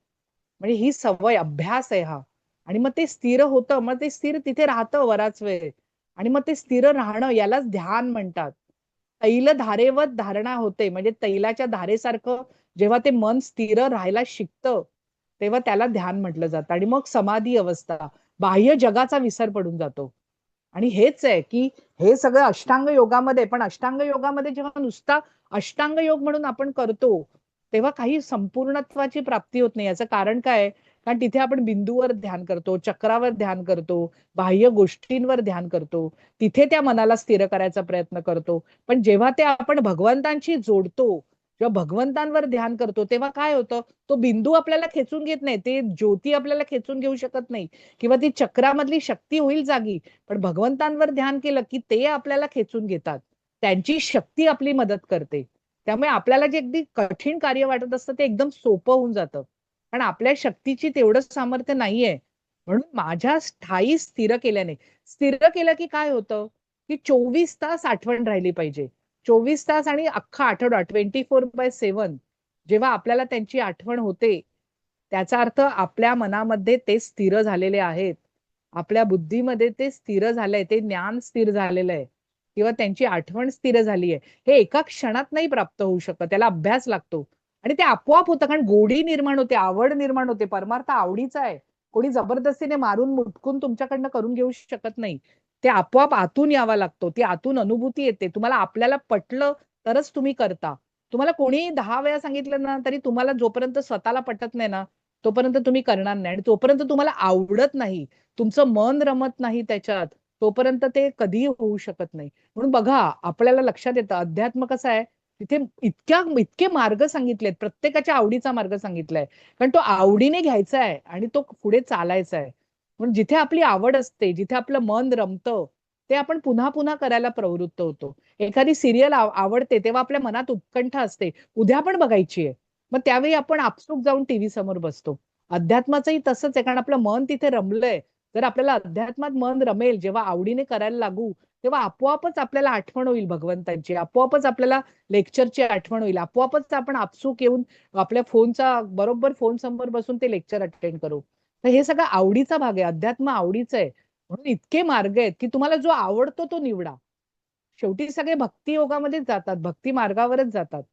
म्हणजे ही सवय अभ्यास आहे हा. आणि मग ते स्थिर होतं, मग ते स्थिर तिथे राहतं बराच वेळ. आणि मग ते स्थिर राहणं यालाच ध्यान म्हणतात. तैल धारेवत धारणा होते, म्हणजे तैलाच्या धारेसारखं जेव्हा ते मन स्थिर राहायला शिकतं तेव्हा त्याला ध्यान म्हटलं जातं. आणि मग समाधी अवस्था, बाह्य जगाचा विसर पडून जातो. आणि हेच आहे की हे सगळं अष्टांग योगामध्ये, पण अष्टांग योगामध्ये जेव्हा नुसता अष्टांग योग म्हणून आपण करतो तेव्हा काही संपूर्णत्वाची प्राप्ती होत नाही. याचं कारण काय आहे? कारण तिथे आपण बिंदूवर ध्यान करतो, चक्रावर ध्यान करतो, बाह्य गोष्टींवर ध्यान करतो, तिथे त्या मनाला स्थिर करायचा प्रयत्न करतो. पण जेव्हा ते आपण भगवंतांशी जोडतो, जेव्हा भगवंतांवर ध्यान करतो तेव्हा काय होतं? तो बिंदू आपल्याला खेचून घेत नाही, ते ज्योती आपल्याला खेचून घेऊ शकत नाही, किंवा ती चक्रामधली शक्ती होईल जागी. पण भगवंतांवर ध्यान केलं की ते आपल्याला खेचून घेतात, त्यांची शक्ती आपली मदत करते. त्यामुळे आपल्याला जे अगदी कठीण कार्य वाटत असतं ते एकदम सोपं होऊन जातं, कारण आपल्या शक्तीची तेवढं सामर्थ्य नाहीये. म्हणून माझ्या ठायी स्थिर केल्याने, स्थिर केलं की काय होतं की 24 तास आठवण राहिली पाहिजे. 24 तास आणि अख्खा आठवडा 24/7 जेव्हा आपल्याला त्यांची आठवण होते, त्याचा अर्थ आपल्या मनामध्ये ते स्थिर झालेले आहेत, आपल्या बुद्धीमध्ये ते स्थिर झालंय, ते ज्ञान स्थिर झालेलं आहे, किंवा त्यांची आठवण स्थिर झाली आहे. हे एका क्षणात नाही प्राप्त होऊ शकत, त्याला अभ्यास लागतो. आणि ते आपोआप होतं, कारण गोडी निर्माण होते, आवड निर्माण होते. परमार्थ आवडीचा आहे, कोणी जबरदस्तीने मारून मुटकून तुमच्याकडनं करून घेऊ शकत नाही. ते आपोआप आतून यावा लागतो, ती आतून अनुभूती येते. तुम्हाला आपल्याला पटलं तरच तुम्ही करता. तुम्हाला कोणी 10 वेळा सांगितलं ना तरी तुम्हाला जोपर्यंत स्वतःला पटत नाही ना तोपर्यंत तुम्ही करणार नाही. आणि तोपर्यंत तुम्हाला आवडत नाही, तुमचं मन रमत नाही त्याच्यात, तोपर्यंत ते कधीही होऊ शकत नाही. म्हणून बघा, आपल्याला लक्षात येतं अध्यात्म कसं आहे, तिथे इतके मार्ग सांगितलेत, प्रत्येकाच्या आवडीचा मार्ग सांगितलाय. कारण तो आवडीने घ्यायचा आहे आणि तो पुढे चालायचा आहे. म्हणून जिथे आपली आवड असते, जिथे आपलं मन रमतं, ते आपण पुन्हा पुन्हा करायला प्रवृत्त होतो. एखादी सिरियल आवडते तेव्हा आपल्या मनात उत्कंठा असते, उद्या पण बघायची आहे. मग त्यावेळी आपण आपसूक जाऊन टीव्ही समोर बसतो. अध्यात्माचंही तसंच आहे, कारण आपलं मन तिथे रमलंय. जर आपल्याला अध्यात्मात मन रमेल, जेव्हा आवडीने करायला लागू, तेव्हा आपोआपच आपल्याला आठवण होईल भगवंतांची, आपोआपच आपल्याला लेक्चरची आठवण होईल, आपोआपच आपण आपसूक येऊन आपल्या फोनचा बरोबर फोन समोर बसून ते लेक्चर अटेंड करू. तर हे सगळं आवडीचा भाग आहे, अध्यात्म आवडीचं आहे. म्हणून इतके मार्ग आहेत की तुम्हाला जो आवडतो तो निवडा. शेवटी सगळे भक्ती योगामध्येच जातात, भक्ती मार्गावरच जातात.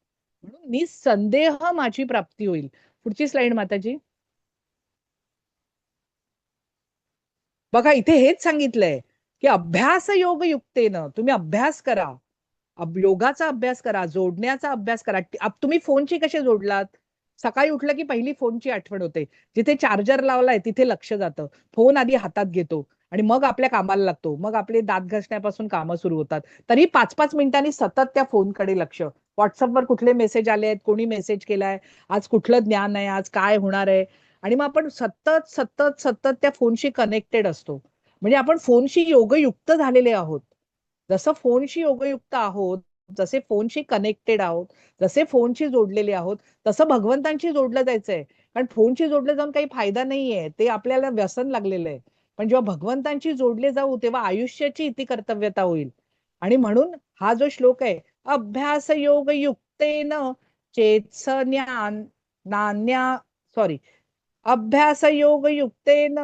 म्हणून निसंदेह माझी प्राप्ती होईल. पुढची स्लाइड माताजी. बघा, इथे हेच सांगितलंय की अभ्यास योग युक्तेनं, तुम्ही अभ्यास करा, योगाचा अभ्यास करा, जोडण्याचा अभ्यास करा. तुम्ही फोनशी कसे जोडलात? सकाळी उठलं की पहिली फोनची आठवण होते, जिथे चार्जर लावलाय तिथे लक्ष जातं, फोन आधी हातात घेतो आणि मग आपल्या कामाला लागतो, मग आपले दात घासण्यापासून कामं सुरू होतात. तरी 5-5 मिनिटांनी सतत त्या फोनकडे लक्ष. व्हॉट्सअपवर कुठले मेसेज आले आहेत, कोणी मेसेज केलाय, आज कुठलं ज्ञान आहे, आज काय होणार आहे. आणि मग आपण सतत सतत सतत त्या फोनशी कनेक्टेड असतो. म्हणजे आपण फोनशी योगयुक्त झालेले आहोत. जसं फोनशी योगयुक्त आहोत, जसे फोनशी कनेक्टेड आहोत, जसे फोनशी जोडलेले आहोत, तसं भगवंतांशी जोडलं जायचंय. कारण फोनशी जोडलं जाऊन काही फायदा नाहीये, ते आपल्याला व्यसन लागलेलं आहे. पण जेव्हा भगवंतांशी जोडले जाऊ तेव्हा आयुष्याची इति कर्तव्यता होईल. आणि म्हणून हा जो श्लोक आहे, अभ्यास योग युक्तेन चेत्स ज्ञान नान्या सॉरी अभ्यास योग युक्तेन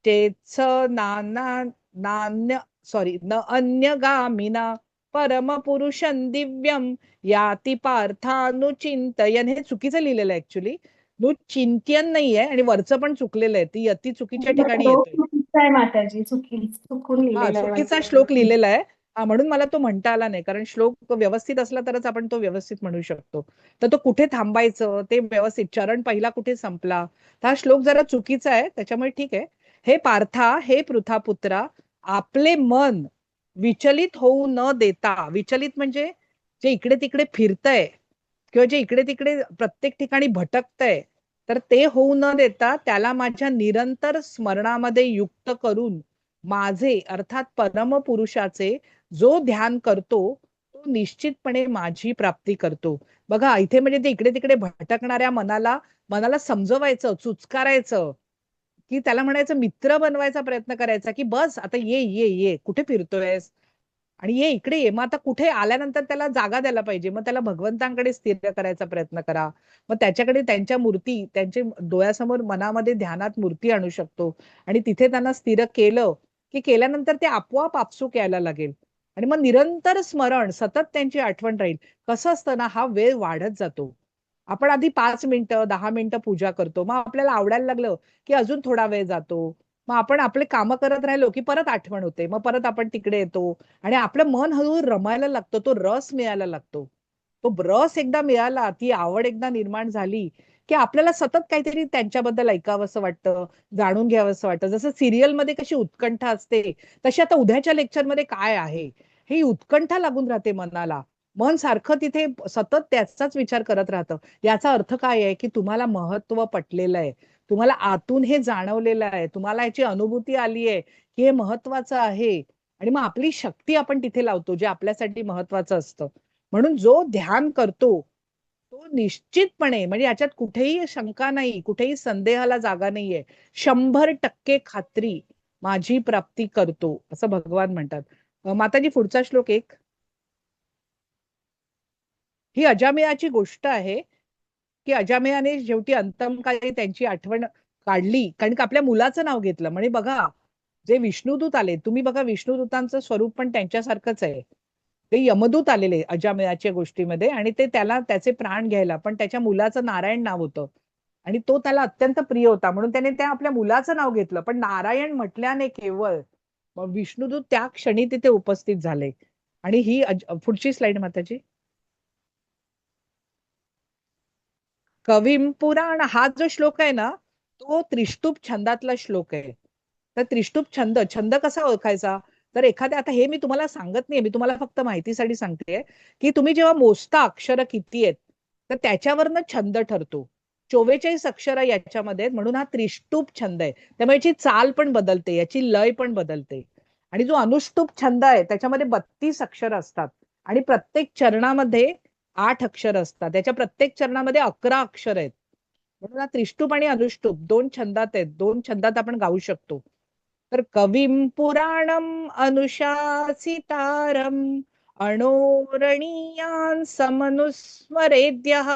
चेत्स नान्य सॉरी न अन्यगामिना परम पुरुषं दिव्यम याति पार्थानुचिंतयन. हे चुकीचं लिहिलेलं आहे ऍक्च्युली, नुचिंत्यन नाहीये आणि वरचं पण चुकलेलं आहे, ती अति चुकीच्या ठिकाणी येतोय. चुकीचं आहे माताजी, चुकून हा, लिहिलेलं आहे चुकीचा वाटतं. श्लोक लिहिलेला आहे. म्हणून मला तो म्हणता आला नाही, कारण श्लोक व्यवस्थित असला तरच आपण तो व्यवस्थित म्हणू शकतो. तर तो कुठे थांबायचं ते व्यवस्थित, चरण पहिला कुठे संपला, तर हा श्लोक जरा चुकीचा आहे, त्याच्यामुळे ठीक आहे. हे पार्था, हे पृथापुत्रा, आपले मन विचलित होऊ न देता, विचलित म्हणजे जे इकडे तिकडे फिरतंय किंवा जे इकडे तिकडे प्रत्येक ठिकाणी भटकतंय, तर ते होऊ न देता त्याला माझ्या निरंतर स्मरणामध्ये युक्त करून माझे अर्थात परमपुरुषाचे जो ध्यान करतो तो निश्चितपणे माझी प्राप्ती करतो. बघा इथे म्हणजे ते इकडे तिकडे भटकणाऱ्या मनाला समजवायचं, चुचकारायचं, की त्याला म्हणायचं, मित्र बनवायचा प्रयत्न करायचा, की बस आता ये ये ये, कुठे फिरतोयस आणि ये इकडे ये. मग आता कुठे आल्यानंतर त्याला जागा द्यायला पाहिजे. मग त्याला भगवंतांकडे स्थिर करायचा प्रयत्न करा. मग त्याच्याकडे त्यांच्या मूर्ती, त्यांच्या डोळ्यासमोर मनामध्ये ध्यानात मूर्ती आणू शकतो आणि तिथे त्यांना स्थिर केलं की केल्यानंतर ते आपोआप आपसूक यायला लागेल आणि मग निरंतर स्मरण, सतत त्यांची आठवण राहील. कसं असतं ना, हा वेळ वाढत जातो. आपण आधी 5 मिनिटं 10 मिनिटं पूजा करतो, मग आपल्याला आवडायला लागलं की अजून थोडा वेळ जातो. मग आपण आपले कामं करत राहिलो की परत आठवण होते, मग परत आपण तिकडे येतो आणि आपलं मन हळूहळू रमायला लागतं, तो रस मिळायला लागतो. तो रस एकदा मिळाला, ती आवड एकदा निर्माण झाली की आपल्याला सतत काहीतरी त्यांच्याबद्दल ऐकावंसं वाटतं, जाणून घ्यावंसं वाटतं. जसं सिरियल मध्ये कशी उत्कंठा असते, तशी आता उद्याच्या लेक्चरमध्ये काय आहे ही उत्कंठा लागून राहते मनाला. मन सारखं तिथे सतत त्याचाच विचार करत राहतं. याचा अर्थ काय आहे की तुम्हाला महत्व पटलेलं आहे, तुम्हाला आतून हे जाणवलेलं आहे, तुम्हाला याची अनुभूती आली आहे की हे महत्वाचं आहे आणि मग आपली शक्ती आपण तिथे लावतो जे आपल्यासाठी महत्वाचं असतं. म्हणून जो ध्यान करतो तो निश्चितपणे, म्हणजे याच्यात कुठेही शंका नाही, कुठेही संदेहाला जागा नाहीये, 100% खात्री माझी प्राप्ती करतो असं भगवान म्हणतात. माताजी पुढचा श्लोक एक. ही अजामिळाची गोष्ट आहे की अजामिळाने शेवटी अंतमकाळी त्यांची आठवण काढली, कारण की आपल्या मुलाचं नाव घेतलं. म्हणजे बघा, जे विष्णुदूत आले, तुम्ही बघा विष्णुदूतांचं स्वरूप पण त्यांच्यासारखंच आहे. ते यमदूत आलेले अजामिळाच्या गोष्टीमध्ये आणि ते त्याला त्याचे प्राण घ्यायला, पण त्याच्या मुलाचं नारायण नाव होतं आणि तो त्याला अत्यंत प्रिय होता, म्हणून त्याने त्या आपल्या मुलाचं नाव घेतलं. पण नारायण म्हटल्याने केवळ मग विष्णुदूत त्या क्षणी तिथे उपस्थित झाले. आणि ही पुढची स्लाइड माताजी. कविम पुराण हा जो श्लोक आहे ना, तो त्रिष्टुप छंदातला श्लोक आहे. तर त्रिष्टुप छंद, छंद कसा ओळखायचा, तर एखाद्या, आता हे मी तुम्हाला सांगत नाही, मी तुम्हाला फक्त माहितीसाठी सांगते की तुम्ही जेव्हा मोजता अक्षर किती आहेत तर त्याच्यावरनं छंद ठरतो. 44 अक्षर याच्यामध्ये आहेत, म्हणून हा त्रिष्टुप छंद आहे. त्यामुळे याची चाल पण बदलते, याची लय पण बदलते. आणि जो अनुष्टुप छंद आहे त्याच्यामध्ये 32 अक्षर असतात आणि प्रत्येक चरणामध्ये 8 अक्षर असतात. त्याच्या प्रत्येक चरणामध्ये 11 अक्षर आहेत. म्हणून हा त्रिष्टुप आणि अनुष्टुप दोन छंदात आहेत, दोन छंदात आपण गाऊ शकतो. तर कविम पुराणम अनुशासितारम अणोरणीयान समनुस्मरेद्यः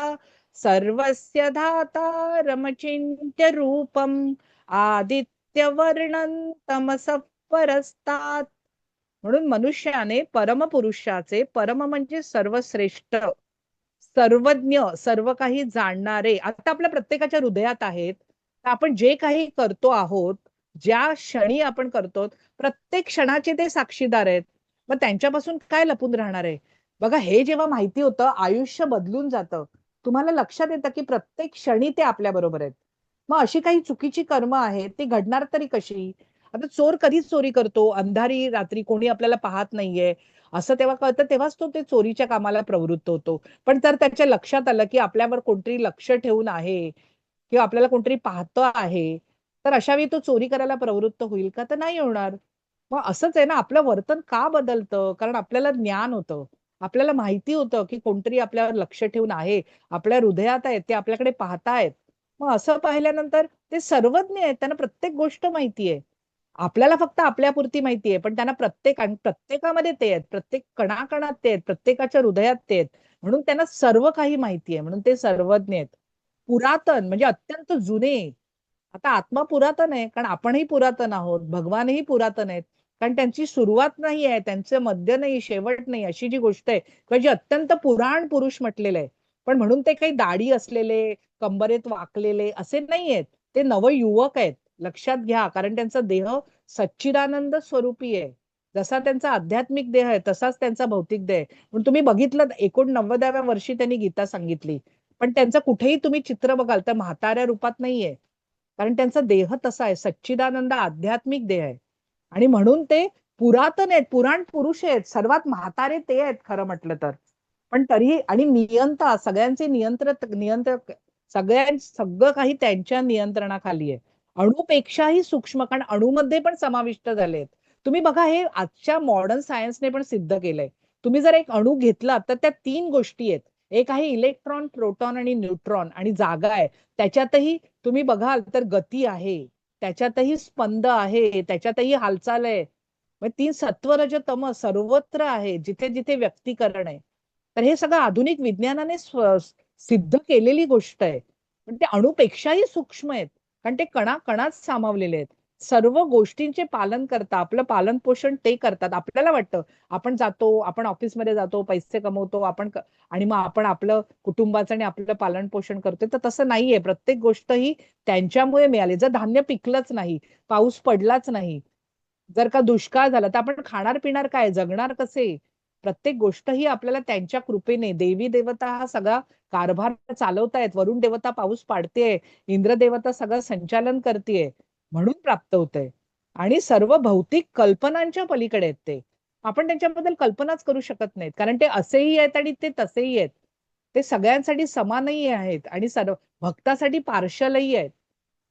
सर्वस्य धातारमचिन्त्य रूपम आदित्यवर्णं तमसः परस्तात्. म्हणून मनुष्याने परमपुरुषाचे, परम म्हणजे सर्वश्रेष्ठ, सर्वज्ञ, सर्व काही जाणणारे, आता आपल्या प्रत्येकाच्या हृदयात आहेत. तर आपण जे काही करतो आहोत, ज्या क्षणी आपण करतो, प्रत्येक क्षणाचे ते साक्षीदार आहेत. मग त्यांच्यापासून काय लपून राहणार आहे. बघा, हे जेव्हा माहिती होतं आयुष्य बदलून जातं. तुम्हाला लक्षात येतं की प्रत्येक क्षणी ते आपल्या बरोबर आहेत. मग अशी काही चुकीची कर्म आहेत ती घडणार तरी कशी. आता चोर कधीच चोरी करतो, अंधारी रात्री कोणी आपल्याला पाहत नाहीये असं तेव्हा कळतं, तेव्हाच तो ते चोरीच्या कामाला प्रवृत्त होतो. पण तर त्याच्या लक्षात आलं की आपल्यावर कोणतरी लक्ष ठेवून आहे किंवा आपल्याला कोणतरी पाहतं आहे, तर अशा वेळी तो चोरी करायला प्रवृत्त होईल का, तर नाही होणार. मग असंच आहे ना, आपलं वर्तन का बदलतं, कारण आपल्याला ज्ञान होतं, आपल्याला माहिती होतं की कोणतरी आपल्यावर लक्ष ठेवून आहे, आपल्या हृदयात आहेत, ते आपल्याकडे पाहतायत. मग असं पाहिल्यानंतर ते सर्वज्ञ आहेत, त्यांना प्रत्येक गोष्ट माहिती आहे. आपल्याला फक्त आपल्यापुरती माहिती आहे, पण त्यांना प्रत्येकामध्ये ते आहेत, प्रत्येक कणाकणात ते आहेत, प्रत्येकाच्या हृदयात ते आहेत. म्हणून त्यांना सर्व काही माहिती आहे, म्हणून ते सर्वज्ञ आहेत. पुरातन म्हणजे अत्यंत जुने. आता आत्मा पुरातन आहे कारण आपणही पुरातन आहोत, भगवानही पुरातन आहेत, कारण त्यांची सुरुवात नाही आहे, त्यांचं मध्य नाही, शेवट नाही, अशी जी गोष्ट आहे किंवा जी अत्यंत पुराण पुरुष म्हटलेलं आहे. पण म्हणून ते काही दाढी असलेले, कंबरेत वाकलेले असे नाही आहेत. ते नवयुवक आहेत, लक्षात घ्या, कारण त्यांचा देह सच्चिदानंद स्वरूपी आहे. जसा त्यांचा आध्यात्मिक देह आहे तसाच त्यांचा भौतिक देह आहे. म्हणून तुम्ही बघितलं 89व्या वर्षी त्यांनी गीता सांगितली, पण त्यांचं कुठेही तुम्ही चित्र बघाल तर म्हाताऱ्या रूपात नाहीये, कारण त्यांचा देह तसा आहे, सच्चिदानंद आध्यात्मिक देह आहे. आणि म्हणून ते पुरातन आहेत, पुराण पुरुष आहेत, सर्वात म्हातारे ते आहेत खरं म्हटलं तर. पण तरीही, आणि नियंता, सगळ्यांचे नियंत्रक सगळं काही त्यांच्या नियंत्रणाखाली आहे. अणुपेक्षाही सूक्ष्म, कारण अणुमध्ये पण समाविष्ट झालेत. तुम्ही बघा, हे आजच्या मॉडर्न सायन्सने पण सिद्ध केलंय. तुम्ही जर एक अणू घेतला तर त्या 3 गोष्टी आहेत. एक आहे इलेक्ट्रॉन, प्रोटॉन आणि न्यूट्रॉन, आणि जागा आहे. त्याच्यातही तुम्ही बघाल तर गती आहे, त्याच्यातही स्पंद आहे, त्याच्यातही हालचाल आहे. 3 सत्व रज तम सर्वत्र आहे, जिथे जिथे व्यक्तीकरण आहे. तर हे सगळं आधुनिक विज्ञानाने सिद्ध केलेली गोष्ट आहे. पण ते अणुपेक्षाही सूक्ष्म आहेत, कारण ते कणाकणात सामावलेले आहेत. सर्व गोष्टींचे पालन करतात, आपलं पालन पोषण ते करतात. आपल्याला वाटतं आपण जातो, आपण ऑफिसमध्ये जातो, पैसे कमवतो, आणि मग आपण आपलं कुटुंबाचं आणि आपलं पालन पोषण करतोय. तर तसं नाहीये. प्रत्येक गोष्ट ही त्यांच्यामुळे मिळाली. जर धान्य पिकलंच नाही, पाऊस पडलाच नाही, जर का दुष्काळ झाला, तर आपण खाणार पिणार काय, जगणार कसे? प्रत्येक गोष्ट ही आपल्याला त्यांच्या कृपेने, देवी देवता हा सगळा कारभार चालवतायत, वरुण देवता पाऊस पाडतेय, इंद्र देवता सगळं संचालन करतेय, म्हणून प्राप्त होतंय. आणि सर्व भौतिक कल्पनांच्या पलीकडे आहेत ते. आपण त्यांच्याबद्दल कल्पनाच करू शकत नाहीत, कारण ते असेही आहेत आणि ते तसेही आहेत. ते सगळ्यांसाठी समानही आहेत आणि सर्व भक्तासाठी पार्शलही आहेत.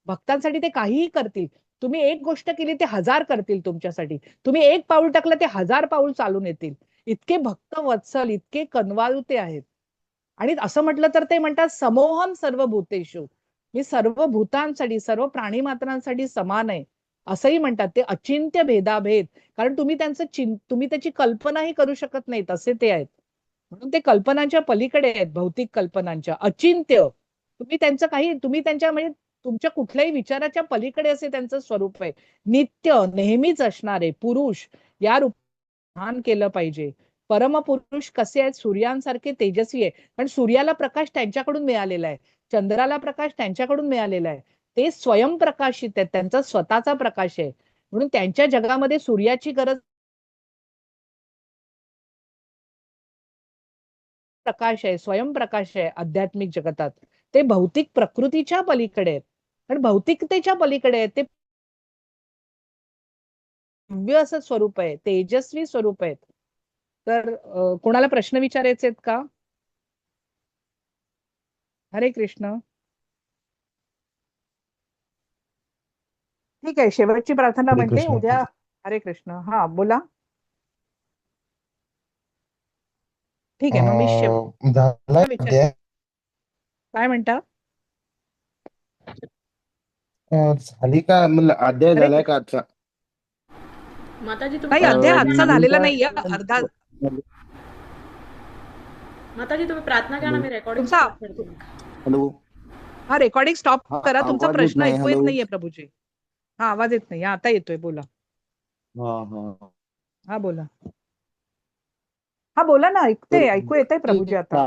भक्तांसाठी ते काहीही करतील. तुम्ही एक गोष्ट केली ते 1000 करतील तुमच्यासाठी. तुम्ही एक पाऊल टाकलं ते 1000 पाऊल चालून येतील. इतके भक्त वत्सल, इतके कनवाळू ते आहेत. आणि असं म्हटलं तर ते म्हणतात समोहम सर्व भूतेषु, मी सर्व भूतांसाठी, सर्व प्राणी मात्रांसाठी समान आहे, असंही म्हणतात. ते अचिंत्य भेदाभेद, कारण तुम्ही त्याची कल्पनाही करू शकत नाही, तसे ते आहेत. म्हणून ते कल्पनांच्या पलीकडे आहेत, भौतिक कल्पनांच्या, अचिंत्य. तुम्ही त्यांच्या म्हणजे तुमच्या कुठल्याही विचाराच्या पलीकडे असे त्यांचं स्वरूप आहे. नित्य, नेहमीच असणारे पुरुष या रूपात केलं पाहिजे. परमपुरुष कसे आहेत? सूर्यांसारखे तेजस्वी आहे, कारण सूर्याला प्रकाश त्यांच्याकडून मिळालेला आहे, चंद्राला प्रकाश त्यांच्याकडून मिळालेला आहे. ते स्वयंप्रकाशित आहेत, त्यांचा स्वतःचा प्रकाश आहे. म्हणून त्यांच्या जगामध्ये सूर्याची गरज, प्रकाश आहे, स्वयंप्रकाश आहे आध्यात्मिक जगतात. ते भौतिक प्रकृतीच्या पलीकडे आहेत, आणि भौतिकतेच्या पलीकडे आहेत. ते दिव्य असं स्वरूप आहे, तेजस्वी स्वरूप आहेत. तर कोणाला प्रश्न विचारायचे आहेत का? हरे कृष्ण. ठीक आहे, शेवटची प्रार्थना हरे म्हणते कृष्ण. उद्या. हरे कृष्ण. हा बोला. ठीक आहे, मग मी झालाय विचार, अध्याय? काय म्हणता? झाली का म्हणलं, अध्याय हरे झालाय कृष्ण. का आजचा? माताजी नाही, अध्याय आजचा मी झालेला काय- नाहीये, अर्धा. माताजी तुम्ही प्रार्थना करा ना, मी रेकॉर्डिंग तुमचा- स्टॉप करते. हॅलो. हा, रेकॉर्डिंग स्टॉप हा, करा. तुमचा आवाज येत प्रश्न नाही. ऐकू येत हॅलो. नाहीये प्रभूजी. हा, आवाज येत नाही. आता येतोय, बोला. हा हा. हा बोला. हा बोला ना, ऐकते, तर ऐकू येतंय प्रभूजी आता.